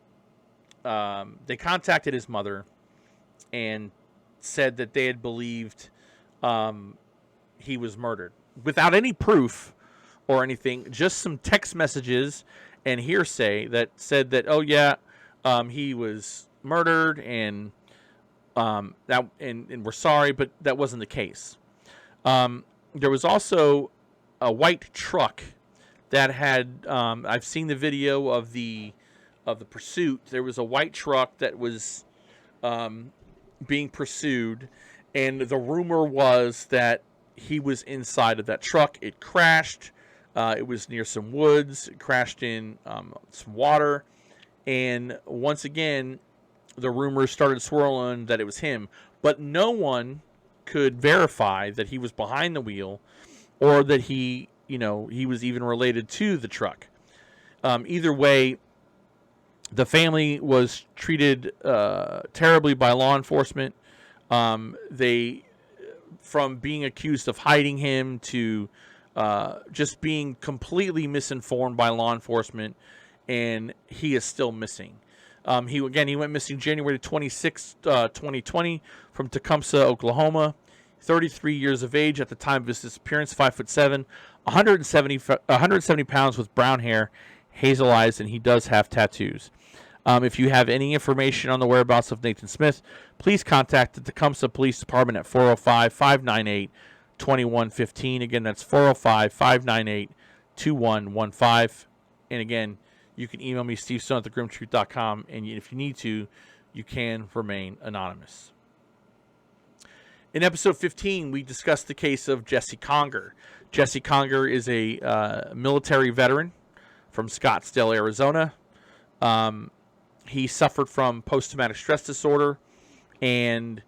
they contacted his mother and said that they had believed he was murdered without any proof or anything, just some text messages and hearsay that said that, oh yeah, he was murdered and we're sorry, but that wasn't the case. There was also a white truck that had I've seen the video of the pursuit. There was a white truck that was being pursued, and the rumor was that he was inside of that truck. It crashed. It was near some woods. It crashed in some water, and once again, the rumors started swirling that it was him. But no one could verify that he was behind the wheel, or that he was even related to the truck. Either way, the family was treated terribly by law enforcement. They, from being accused of hiding him to just being completely misinformed by law enforcement, and he is still missing. He went missing January 26, 2020 from Tecumseh, Oklahoma. 33 years of age at the time of his disappearance, 5'7", 170 pounds with brown hair, hazel eyes, and he does have tattoos. If you have any information on the whereabouts of Nathan Smith, please contact the Tecumseh Police Department at 405-598-2115. Again, that's 405-598-2115. And again, you can email me, stevestone@thegrimmtruth.com, and if you need to, you can remain anonymous. In episode 15, we discussed the case of Jesse Conger. Jesse Conger is a military veteran from Scottsdale, Arizona. He suffered from post-traumatic stress disorder, and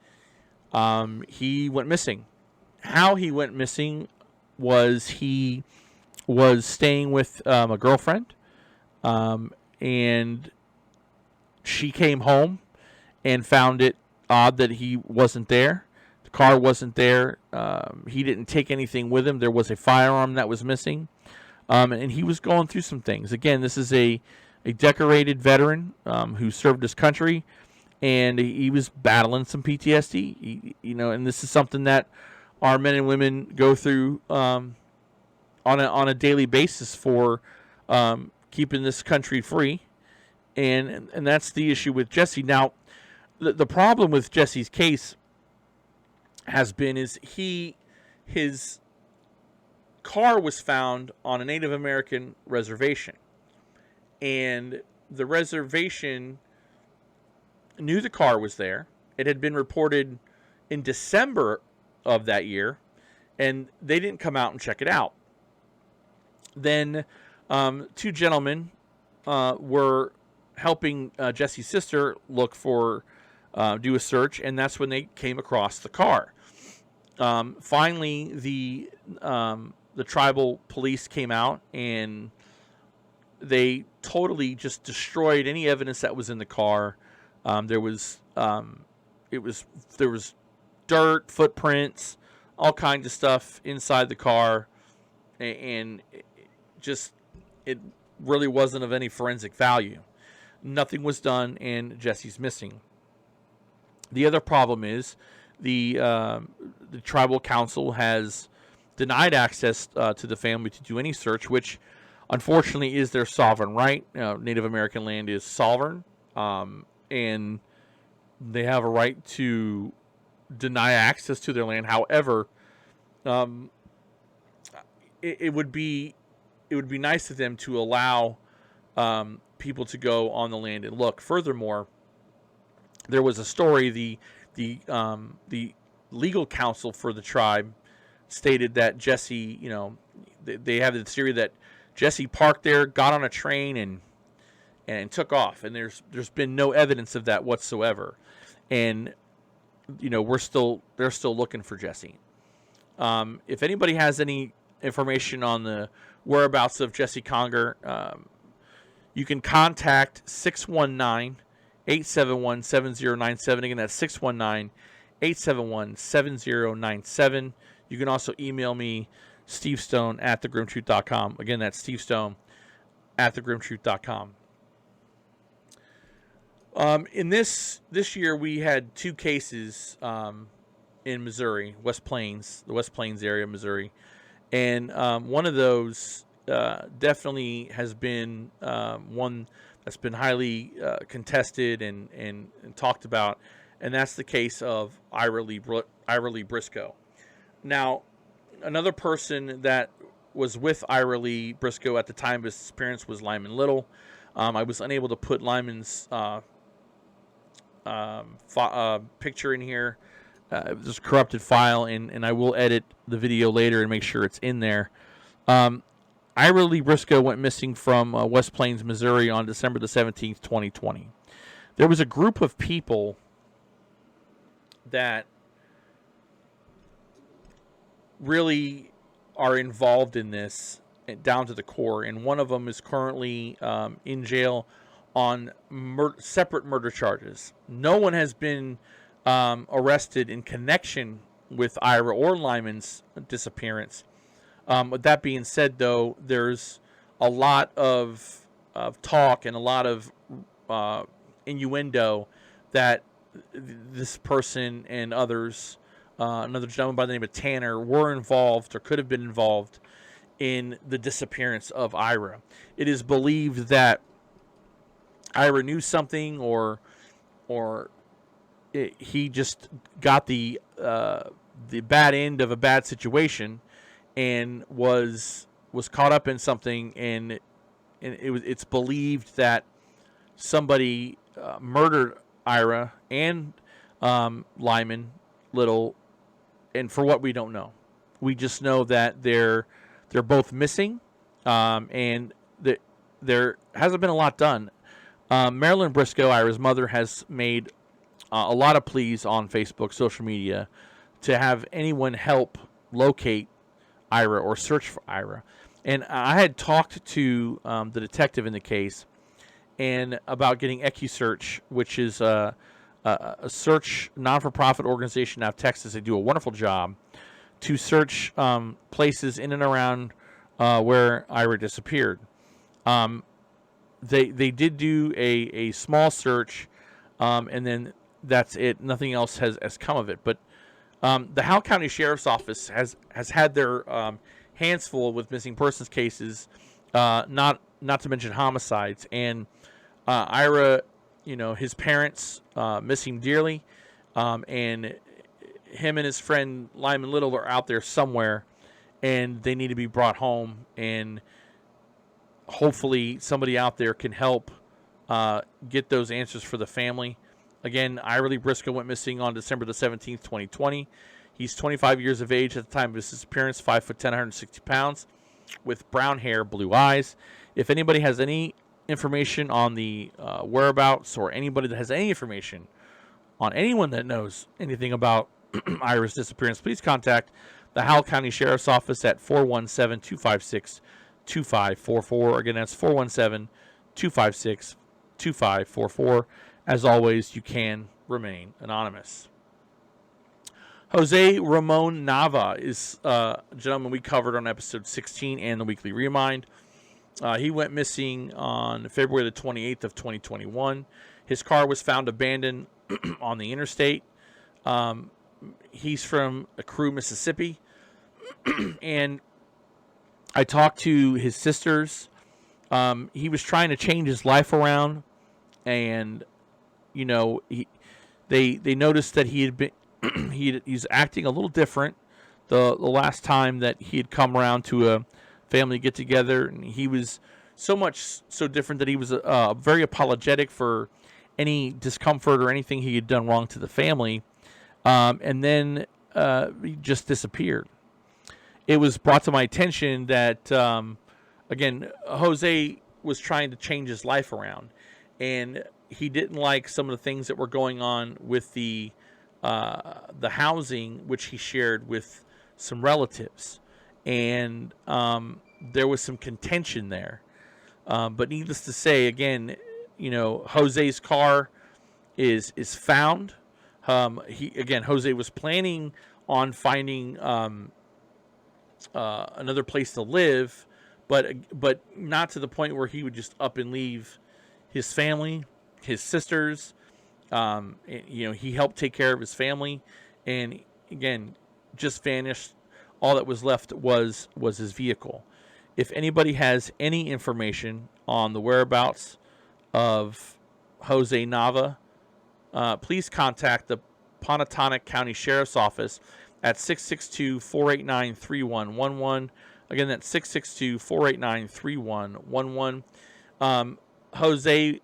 he went missing. How he went missing was he was staying with a girlfriend, and she came home and found it odd that he wasn't there. The car wasn't there. He didn't take anything with him. There was a firearm that was missing, and he was going through some things. Again, this is a decorated veteran who served his country, and he was battling some PTSD. And this is something that our men and women go through on a daily basis for keeping this country free, and that's the issue with Jesse. Now, the problem with Jesse's case has been his car was found on a Native American reservation, and the reservation knew the car was there. It had been reported in December of that year, and they didn't come out and check it out. Then two gentlemen were helping Jesse's sister look for, do a search, and that's when they came across the car. Finally, the tribal police came out, and they totally just destroyed any evidence that was in the car. There was dirt, footprints, all kinds of stuff inside the car, and it really wasn't of any forensic value. Nothing was done, and Jesse's missing. The other problem is the tribal council has denied access to the family to do any search, which unfortunately is their sovereign right. Native American land is sovereign, and they have a right to deny access to their land. However, um, it would be nice of them to allow people to go on the land and look. Furthermore, there was a story. The legal counsel for the tribe stated that Jesse, they have the theory that Jesse parked there, got on a train, and took off. And there's been no evidence of that whatsoever. And they're still looking for Jesse. If anybody has any information on the whereabouts of Jesse Conger, you can contact 619-871-7097. Again, that's 619-871-7097. You can also email me, stevestone@thegrimmtruth.com. Again, that's stevestone@thegrimmtruth.com. In this year, we had 2 cases in Missouri, the West Plains area of Missouri. And one of those definitely has been one that's been highly contested and talked about, and that's the case of Ira Lee Briscoe. Now, another person that was with Ira Lee Briscoe at the time of his disappearance was Lyman Little. I was unable to put Lyman's picture in here. It was a corrupted file, and I will edit the video later and make sure it's in there. Ira Lee Briscoe went missing from West Plains, Missouri on December the 17th, 2020. There was a group of people that really are involved in this down to the core, and one of them is currently in jail on separate murder charges. No one has been arrested in connection with Ira or Lyman's disappearance. With that being said, though, there's a lot of talk and a lot of innuendo that this person and others, another gentleman by the name of Tanner, were involved or could have been involved in the disappearance of Ira. It is believed that Ira knew something, or he just got the bad end of a bad situation and was caught up in something, and it's believed that somebody murdered Ira and Lyman Little, and for what we don't know. We just know that they're both missing, and there hasn't been a lot done. Marilyn Briscoe, Ira's mother, has made a lot of pleas on Facebook, social media, to have anyone help locate Ira or search for Ira. And I had talked to the detective in the case and about getting EcuSearch, which is a search non-for-profit organization out of Texas. They do a wonderful job to search places in and around where Ira disappeared. They did do a small search, and then that's it. Nothing else has come of it. But the Howell County Sheriff's Office has had their hands full with missing persons cases, not to mention homicides. And Ira, his parents miss him dearly, and him and his friend Lyman Little are out there somewhere, and they need to be brought home. And hopefully somebody out there can help get those answers for the family. Again, Ira Lee Briscoe went missing on December the 17th, 2020. He's 25 years of age at the time of his disappearance, 5'10", 160 pounds, with brown hair, blue eyes. If anybody has any information on the whereabouts, or anybody that has any information on anyone that knows anything about Ira's disappearance, please contact the Howell County Sheriff's Office at 417-256-2544. Again, that's 417-256-2544. As always, you can remain anonymous. Jose Ramon Nava is a gentleman we covered on episode 16 and the Weekly Remind. He went missing on February the 28th of 2021. His car was found abandoned on the interstate. He's from Crew, Mississippi. And I talked to his sisters He was trying to change his life around, and they noticed that he had been he's acting a little different the last time that he had come around to a family get together, and he was so different that he was very apologetic for any discomfort or anything he had done wrong to the family, and then he just disappeared. It was brought to my attention that again, Jose was trying to change his life around, and he didn't like some of the things that were going on with the housing, which he shared with some relatives, and there was some contention there. But needless to say, again, Jose's car is found. Jose was planning on finding another place to live, but not to the point where he would just up and leave his family, his sisters. He helped take care of his family, and again, just vanished. All that was left was his vehicle. If anybody has any information on the whereabouts of Jose Nava, please contact the Pontotoc County Sheriff's Office at 662-489-3111. Again, that's 662-489-3111. Jose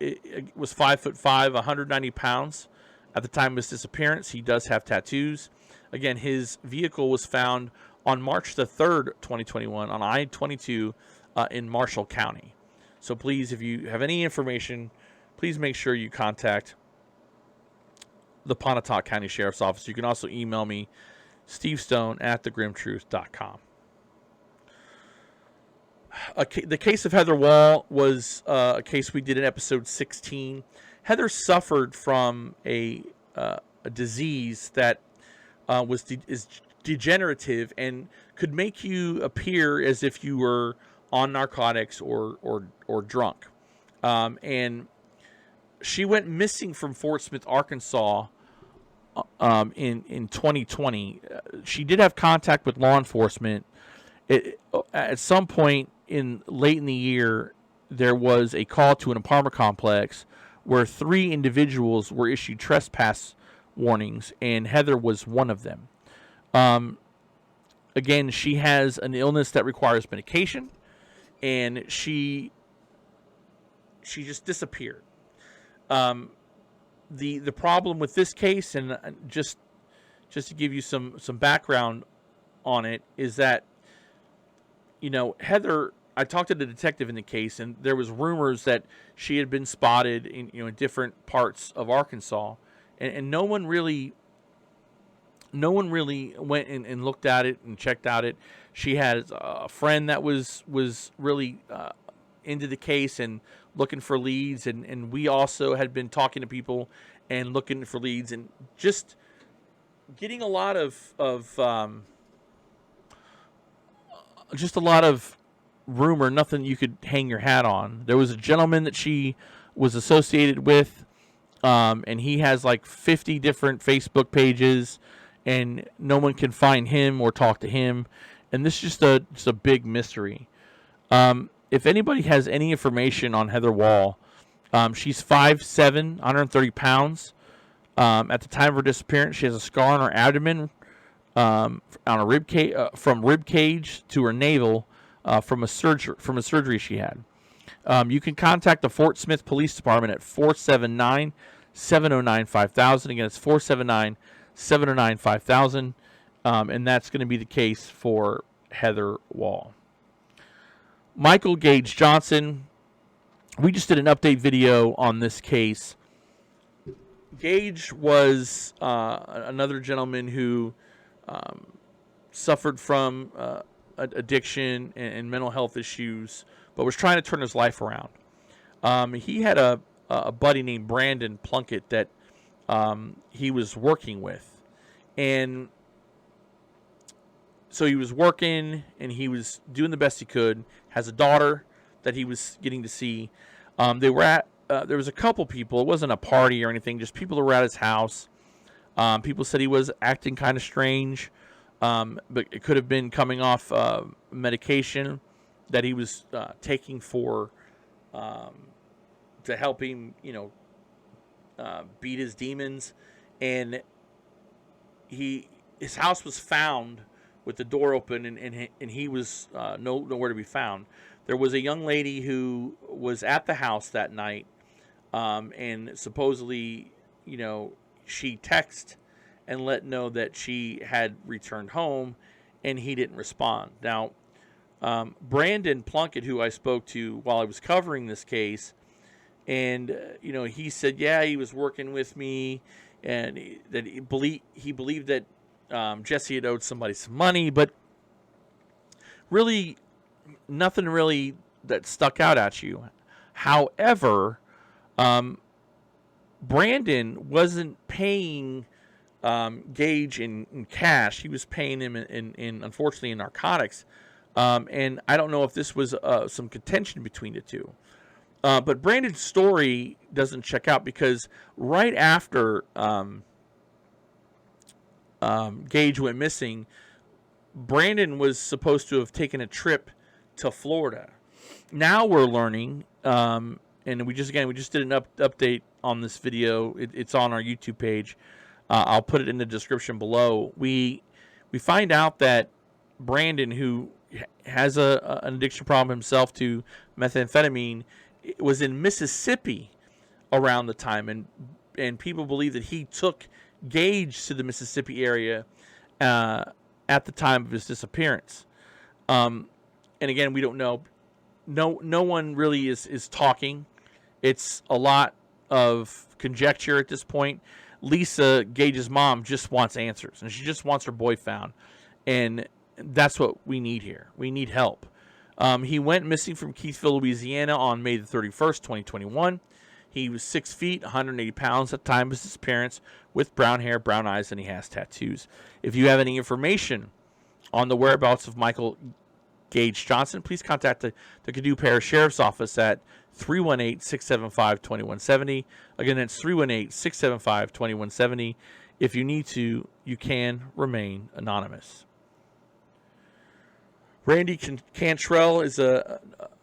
was 5'5", 190 pounds at the time of his disappearance. He does have tattoos. Again, his vehicle was found on March the 3rd, 2021, on I-22 in Marshall County. So please, if you have any information, please make sure you contact the Pontotoc County Sheriff's Office. You can also email me, stevestone@thegrimmtruth.com. The case of Heather Wall was a case we did in episode 16. Heather suffered from a disease that is degenerative and could make you appear as if you were on narcotics or drunk. And she went missing from Fort Smith, Arkansas in 2020. She did have contact with law enforcement. At some point late in the year, there was a call to an apartment complex where 3 individuals were issued trespass warnings, and Heather was one of them. Again, she has an illness that requires medication, and she just disappeared. The problem with this case, and just to give you some background on it, is that Heather, I talked to the detective in the case, and there was rumors that she had been spotted in different parts of Arkansas, and no one really went and looked at it and checked out it. She had a friend that was really into the case and looking for leads, and we also had been talking to people and looking for leads, and just getting a lot of rumor, nothing you could hang your hat on. There was a gentleman that she was associated with, and he has like 50 different Facebook pages, and no one can find him or talk to him. And this is just a big mystery. If anybody has any information on Heather Wall, she's 5'7", 130 pounds. At the time of her disappearance, she has a scar on her abdomen, on a from rib cage to her navel, from a surgery she had. You can contact the Fort Smith Police Department at 479-709-5000. Again, it's 479-709-5000, and that's going to be the case for Heather Wall. Michael Gage Johnson, we just did an update video on this case. Gage was another gentleman who suffered from addiction and mental health issues, but was trying to turn his life around. He had a buddy named Brandon Plunkett that he was working with. And so he was working, and he was doing the best he could. Has a daughter that he was getting to see. They were at there was a couple people. It wasn't a party or anything. Just people who were at his house. People said he was acting kind of strange, but it could have been coming off medication that he was taking for to help him, beat his demons. And his house was found with the door open, and he was nowhere to be found. There was a young lady who was at the house that night, and supposedly, she texted and let know that she had returned home, and he didn't respond. Now, Brandon Plunkett, who I spoke to while I was covering this case, and he said, yeah, he was working with me, and he believed that Jesse had owed somebody some money, but really nothing really that stuck out at you. However, Brandon wasn't paying Gage in cash. He was paying him in unfortunately in narcotics. And I don't know if this was some contention between the two. But Brandon's story doesn't check out, because right after Gage went missing, Brandon was supposed to have taken a trip to Florida. Now we're learning, and we just did an update on this video. It's on our YouTube page. I'll put it in the description below. We find out that Brandon, who has an addiction problem himself to methamphetamine, was in Mississippi around the time, and people believe that he took Gage to the Mississippi area at the time of his disappearance. And again, we don't know. No one really is talking. It's a lot of conjecture at this point. Lisa, Gage's mom, just wants answers, and she just wants her boy found, and that's what we need here. We need help. He went missing from Keithville, Louisiana on May the 31st, 2021. He was 6 feet, 180 pounds at the time of his disappearance, with brown hair, brown eyes, and he has tattoos. If you have any information on the whereabouts of Michael Gage Johnson, please contact the Caddo Parish Sheriff's Office at 318-675-2170. Again, that's 318-675-2170. If you need to, you can remain anonymous. Randy Cantrell is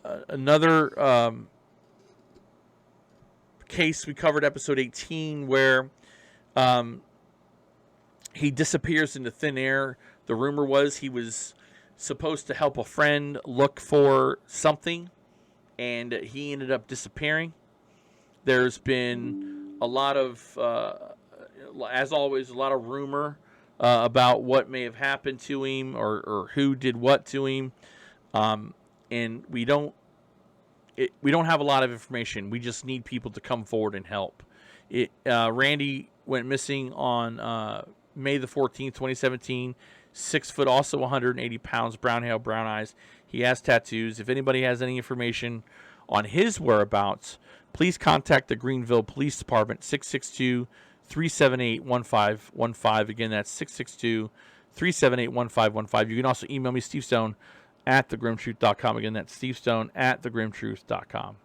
another case we covered, episode 18, where he disappears into thin air. The rumor was he was supposed to help a friend look for something, and he ended up disappearing. There's been a lot of, as always, a lot of rumor about what may have happened to him, or who did what to him, and we don't have a lot of information. We just need people to come forward and help. Randy went missing on May the 14th, 2017. 6 foot, also 180 pounds, brown hair, brown eyes. He has tattoos. If anybody has any information on his whereabouts, please contact the Greenville Police Department, 662-378-1515. Again, that's 662-378-1515. You can also email me, Steve Stone, at thegrimmtruth.com. Again, that's Steve Stone at thegrimmtruth.com.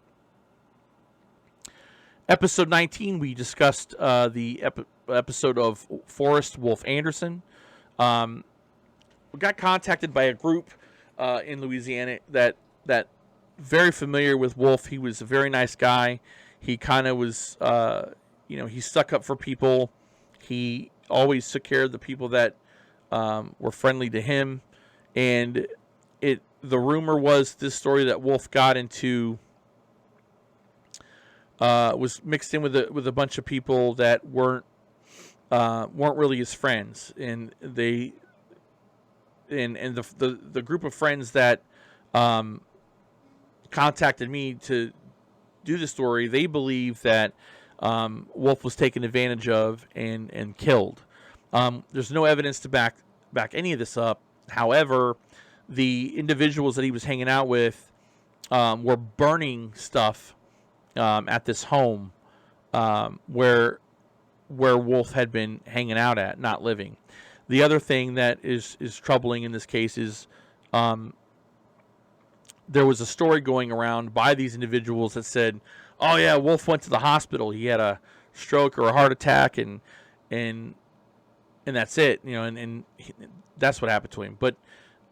Episode 19, we discussed the episode of Forrest Wolf Anderson. We got contacted by a group in Louisiana that very familiar with Wolf. He was a very nice guy. He kind of was, he stuck up for people. He always took care of the people that were friendly to him. And the rumor was this story that Wolf got into was mixed in with a bunch of people that weren't really his friends, and the group of friends that contacted me to do the story, they believe that Wolf was taken advantage of and killed. There's no evidence to back any of this up. However, the individuals that he was hanging out with were burning stuff at this home where Wolf had been hanging out at, not living. The other thing that is troubling in this case is there was a story going around by these individuals that said, oh yeah, Wolf went to the hospital. He had a stroke or a heart attack, and that's it, and that's what happened to him. But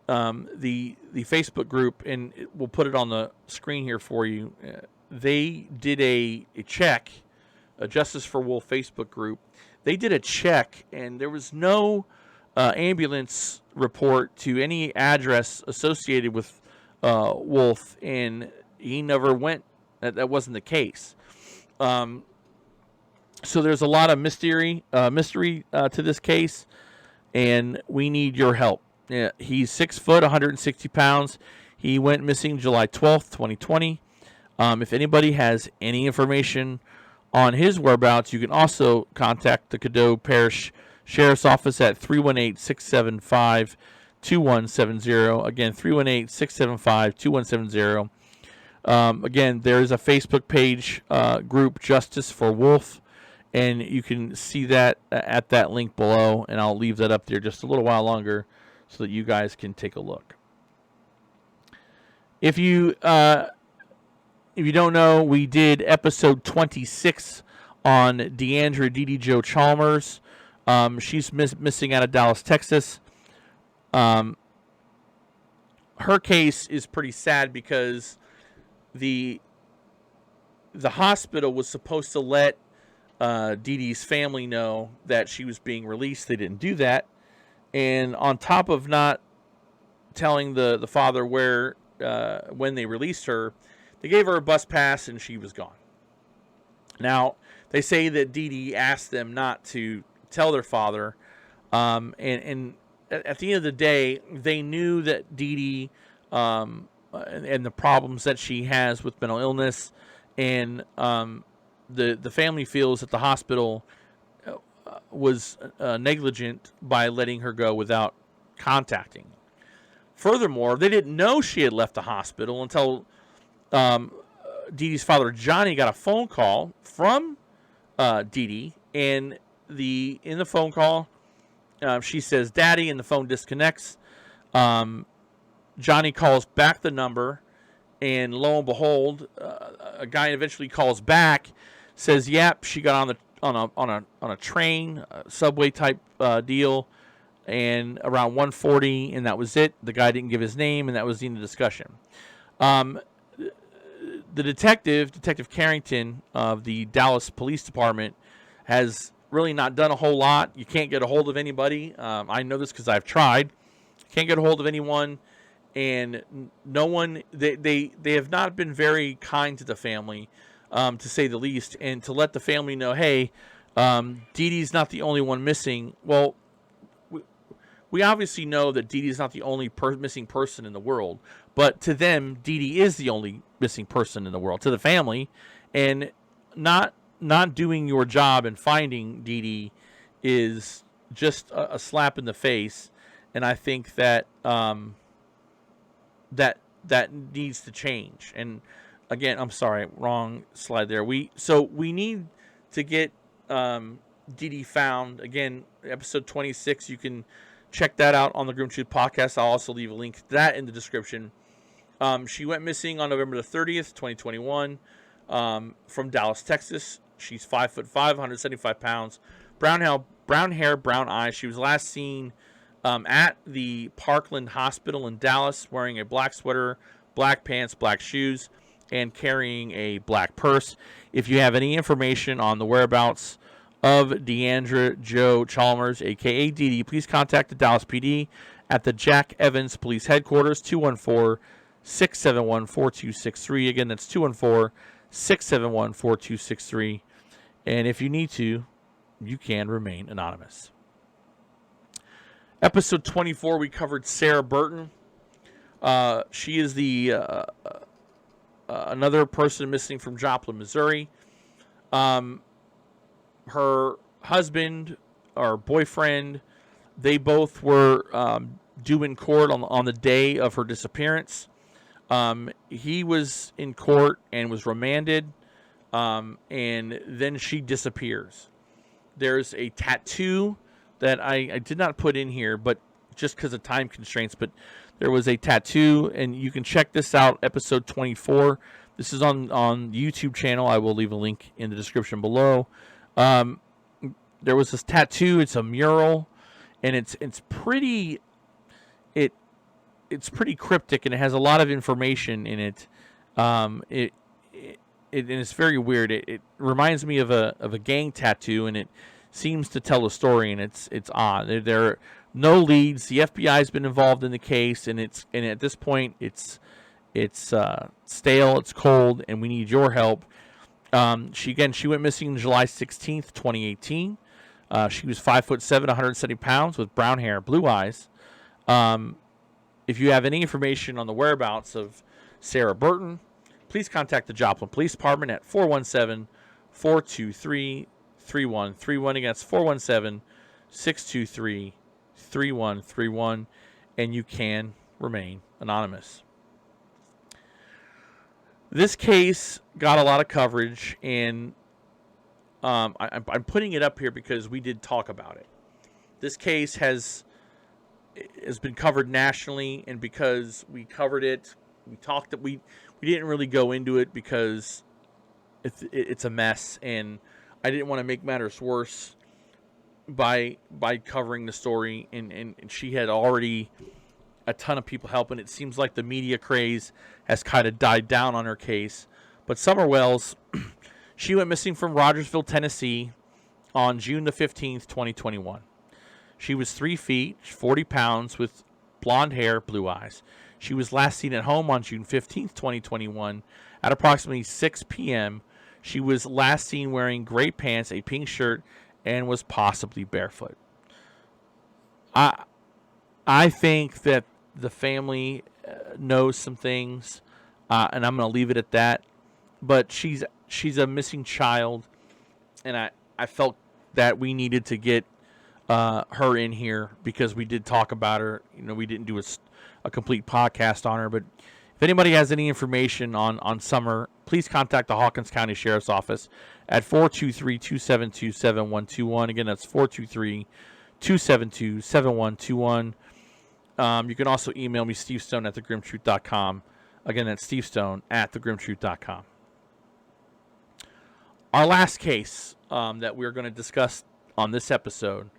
the Facebook group, and we'll put it on the screen here for you. they did a check, a Justice for Wolf Facebook group. They did a check, and there was no ambulance report to any address associated with Wolf, and he never went. That wasn't the case. So there's a lot of mystery to this case, and we need your help. Yeah, he's 6 foot, 160 pounds. He went missing July 12th, 2020. If anybody has any information on his whereabouts, you can also contact the Caddo Parish Sheriff's Office at 318-675-2170. Again, 318-675-2170. Again, there is a Facebook page group, Justice for Wolf, and you can see that at that link below, and I'll leave that up there just a little while longer so that you guys can take a look. If you don't know, we did episode 26 on Deandra Dee Jo Chalmers. She's missing out of Dallas, Texas. Her case is pretty sad because the hospital was supposed to let Dee Dee's family know that she was being released. They didn't do that. And on top of not telling the father where when they released her, they gave her a bus pass and she was gone. Now, they say that Dee Dee asked them not to tell their father. And at the end of the day, they knew that Dee Dee and the problems that she has with mental illness, and the family feels that the hospital was negligent by letting her go without contacting. Furthermore, they didn't know she had left the hospital until Dee Dee's father, Johnny, got a phone call from Dee Dee, and in the phone call, she says, "Daddy," and the phone disconnects. Johnny calls back the number, and lo and behold, a guy eventually calls back, says, "Yep, she got on a train, subway type deal, and around 1:40, and that was it." The guy didn't give his name, and that was the end of the discussion. The Detective Carrington of the Dallas Police Department, has really not done a whole lot. You can't get a hold of anybody. I know this because I've tried. Can't get a hold of anyone, and no one. They have not been very kind to the family, to say the least, and to let the family know, hey, Dee Dee's not the only one missing. Well, we obviously know that Dee Dee's not the only missing person in the world, but to them, Dee Dee is the only missing person in the world. To the family, and not doing your job and finding Dee Dee is just a slap in the face, and I think that that needs to change. And again, I'm sorry, wrong slide there. We need to get Dee Dee found. Again, episode 26, you can check that out on the Grimm Truth Podcast. I'll also leave a link to that in the description. She went missing on November the 30th, 2021, from Dallas, Texas. She's 5'5", 175 pounds, brown hair, brown eyes. She was last seen at the Parkland Hospital in Dallas, wearing a black sweater, black pants, black shoes, and carrying a black purse. If you have any information on the whereabouts of Deandra Jo Chalmers, a.k.a. Dee Dee, please contact the Dallas PD at the Jack Evans Police Headquarters, 214-671-4263. Again, that's 214-671-4263. And if you need to, you can remain anonymous. Episode 24, we covered Sarah Burton. She is the another person missing from Joplin, Missouri. Her husband or boyfriend, they both were due in court on the day of her disappearance. He was in court and was remanded, and then she disappears. There's a tattoo that I did not put in here, but just because of time constraints, but there was a tattoo, and you can check this out, episode 24. This is on YouTube channel. I will leave a link in the description below. There was this tattoo. It's a mural, and it's pretty it's pretty cryptic, and it has a lot of information in it. and it's very weird. It reminds me of a gang tattoo, and it seems to tell a story, and it's odd. There are no leads. The FBI's been involved in the case, and at this point it's stale, it's cold, and we need your help. She went missing July 16th, 2018. She was 5'7", 170 pounds, with brown hair, blue eyes. If you have any information on the whereabouts of Sarah Burton, please contact the Joplin Police Department at 417-423-3131. Again, that's 417-623-3131, and you can remain anonymous. This case got a lot of coverage, and I'm putting it up here because we did talk about it. This case has been covered nationally, and because we covered it, we didn't really go into it because it's a mess, and I didn't want to make matters worse by covering the story, and she had already a ton of people helping. It seems like the media craze has kind of died down on her case. But Summer Wells, she went missing from Rogersville, Tennessee on June the 15th, 2021. She was 3 feet, 40 pounds, with blonde hair, blue eyes. She was last seen at home on June 15th, 2021 at approximately 6 p.m. She was last seen wearing gray pants, a pink shirt, and was possibly barefoot. I think that the family knows some things, and I'm going to leave it at that. But she's a missing child, and I felt that we needed to get her in here because we did talk about her. You know, we didn't do a complete podcast on her, but if anybody has any information on Summer, please contact the Hawkins County Sheriff's Office at 423-272-7121. Again, that's 423-272-7121. You can also email me, stevestone@thegrimmtruth.com. Again, that's stevestone@thegrimmtruth.com. Our last case that we're going to discuss on this episode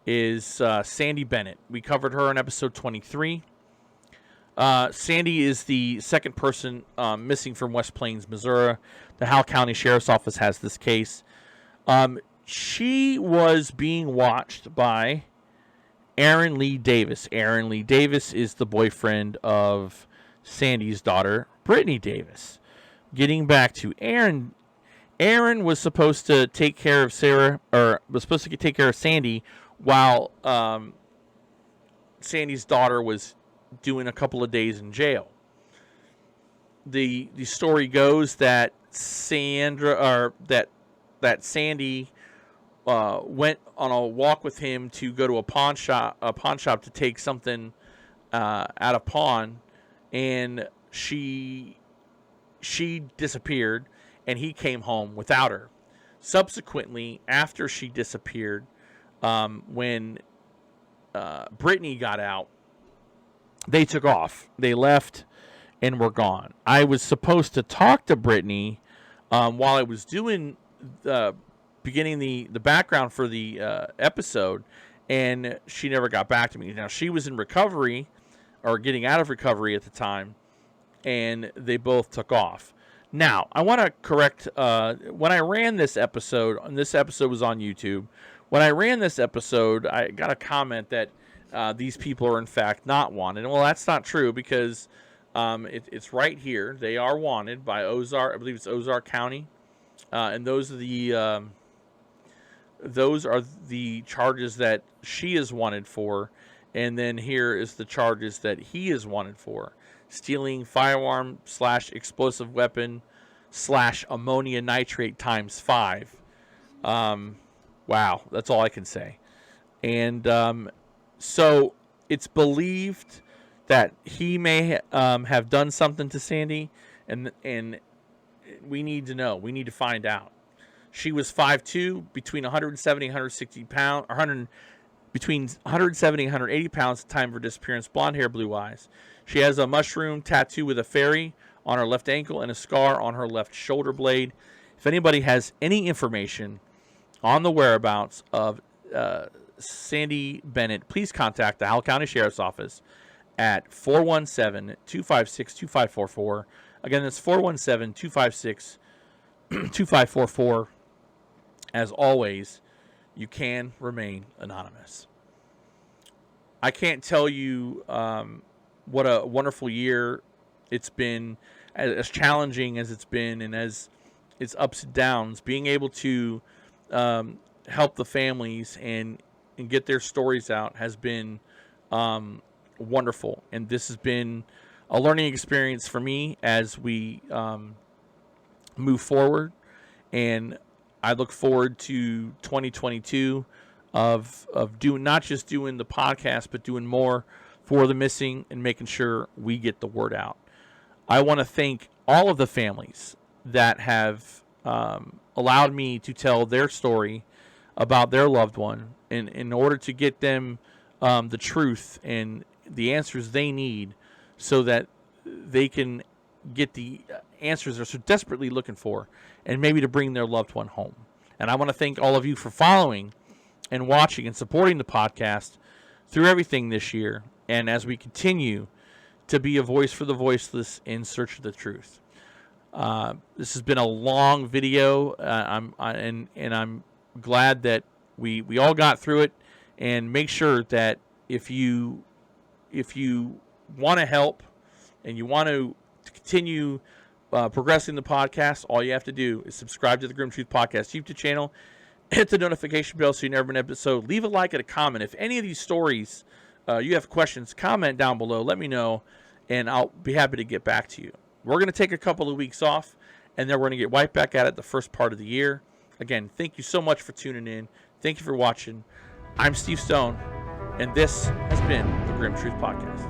is Sandy Bennett. We covered her in episode 23. Sandy is the second person missing from West Plains, Missouri. The Howell County Sheriff's Office has this case. She was being watched by Aaron Lee Davis. Aaron Lee Davis is the boyfriend of Sandy's daughter, Brittany Davis. Getting back to Aaron was supposed to take care of take care of Sandy while Sandy's daughter was doing a couple of days in jail. The story goes that Sandy went on a walk with him to go to a pawn shop to take something at a pawn, and she disappeared, and he came home without her. Subsequently, after she disappeared, when Brittany got out, they took off. They left and were gone. I was supposed to talk to Brittany while I was beginning the background for the episode, and she never got back to me. Now, she was in recovery, or getting out of recovery at the time, and they both took off. Now, I want to correct, when I ran this episode, and this episode was on YouTube, when I ran this episode, I got a comment that these people are in fact not wanted. Well, that's not true, because it's right here. They are wanted by Ozark, I believe it's Ozark County, and those are the charges that she is wanted for, and then here is the charges that he is wanted for: stealing firearm / explosive weapon / ammonia nitrate times 5. Wow, that's all I can say. And so it's believed that he may have done something to Sandy, and we need to know. We need to find out. She was 5'2", between 170 and 160 pounds, between 170 and 180 pounds at the time of her disappearance. Blonde hair, blue eyes. She has a mushroom tattoo with a fairy on her left ankle and a scar on her left shoulder blade. If anybody has any information on the whereabouts of Sandy Bennett, please contact the Howell County Sheriff's Office at 417-256-2544. Again, that's 417-256-2544. 2544. As always, you can remain anonymous. I can't tell you what a wonderful year it's been, as challenging as it's been, and as its ups and downs. Being able to help the families and get their stories out has been wonderful. And this has been a learning experience for me as we move forward. And I look forward to 2022 of doing, not just doing the podcast, but doing more for the missing and making sure we get the word out. I want to thank all of the families that have allowed me to tell their story about their loved one, in order to get them the truth and the answers they need, so that they can get the answers they're so desperately looking for, and maybe to bring their loved one home. And I want to thank all of you for following and watching and supporting the podcast through everything this year, and as we continue to be a voice for the voiceless in search of the truth. This has been a long video, I'm glad that we all got through it. And make sure that if you want to help and you want to continue progressing the podcast, all you have to do is subscribe to the Grimm Truth Podcast YouTube channel, hit the notification bell so you never miss an episode, leave a like and a comment. If any of these stories you have questions, comment down below, let me know, and I'll be happy to get back to you. We're going to take a couple of weeks off, and then we're going to get right back at it the first part of the year. Again, thank you so much for tuning in. Thank you for watching. I'm Steve Stone, and this has been the Grimm Truth Podcast.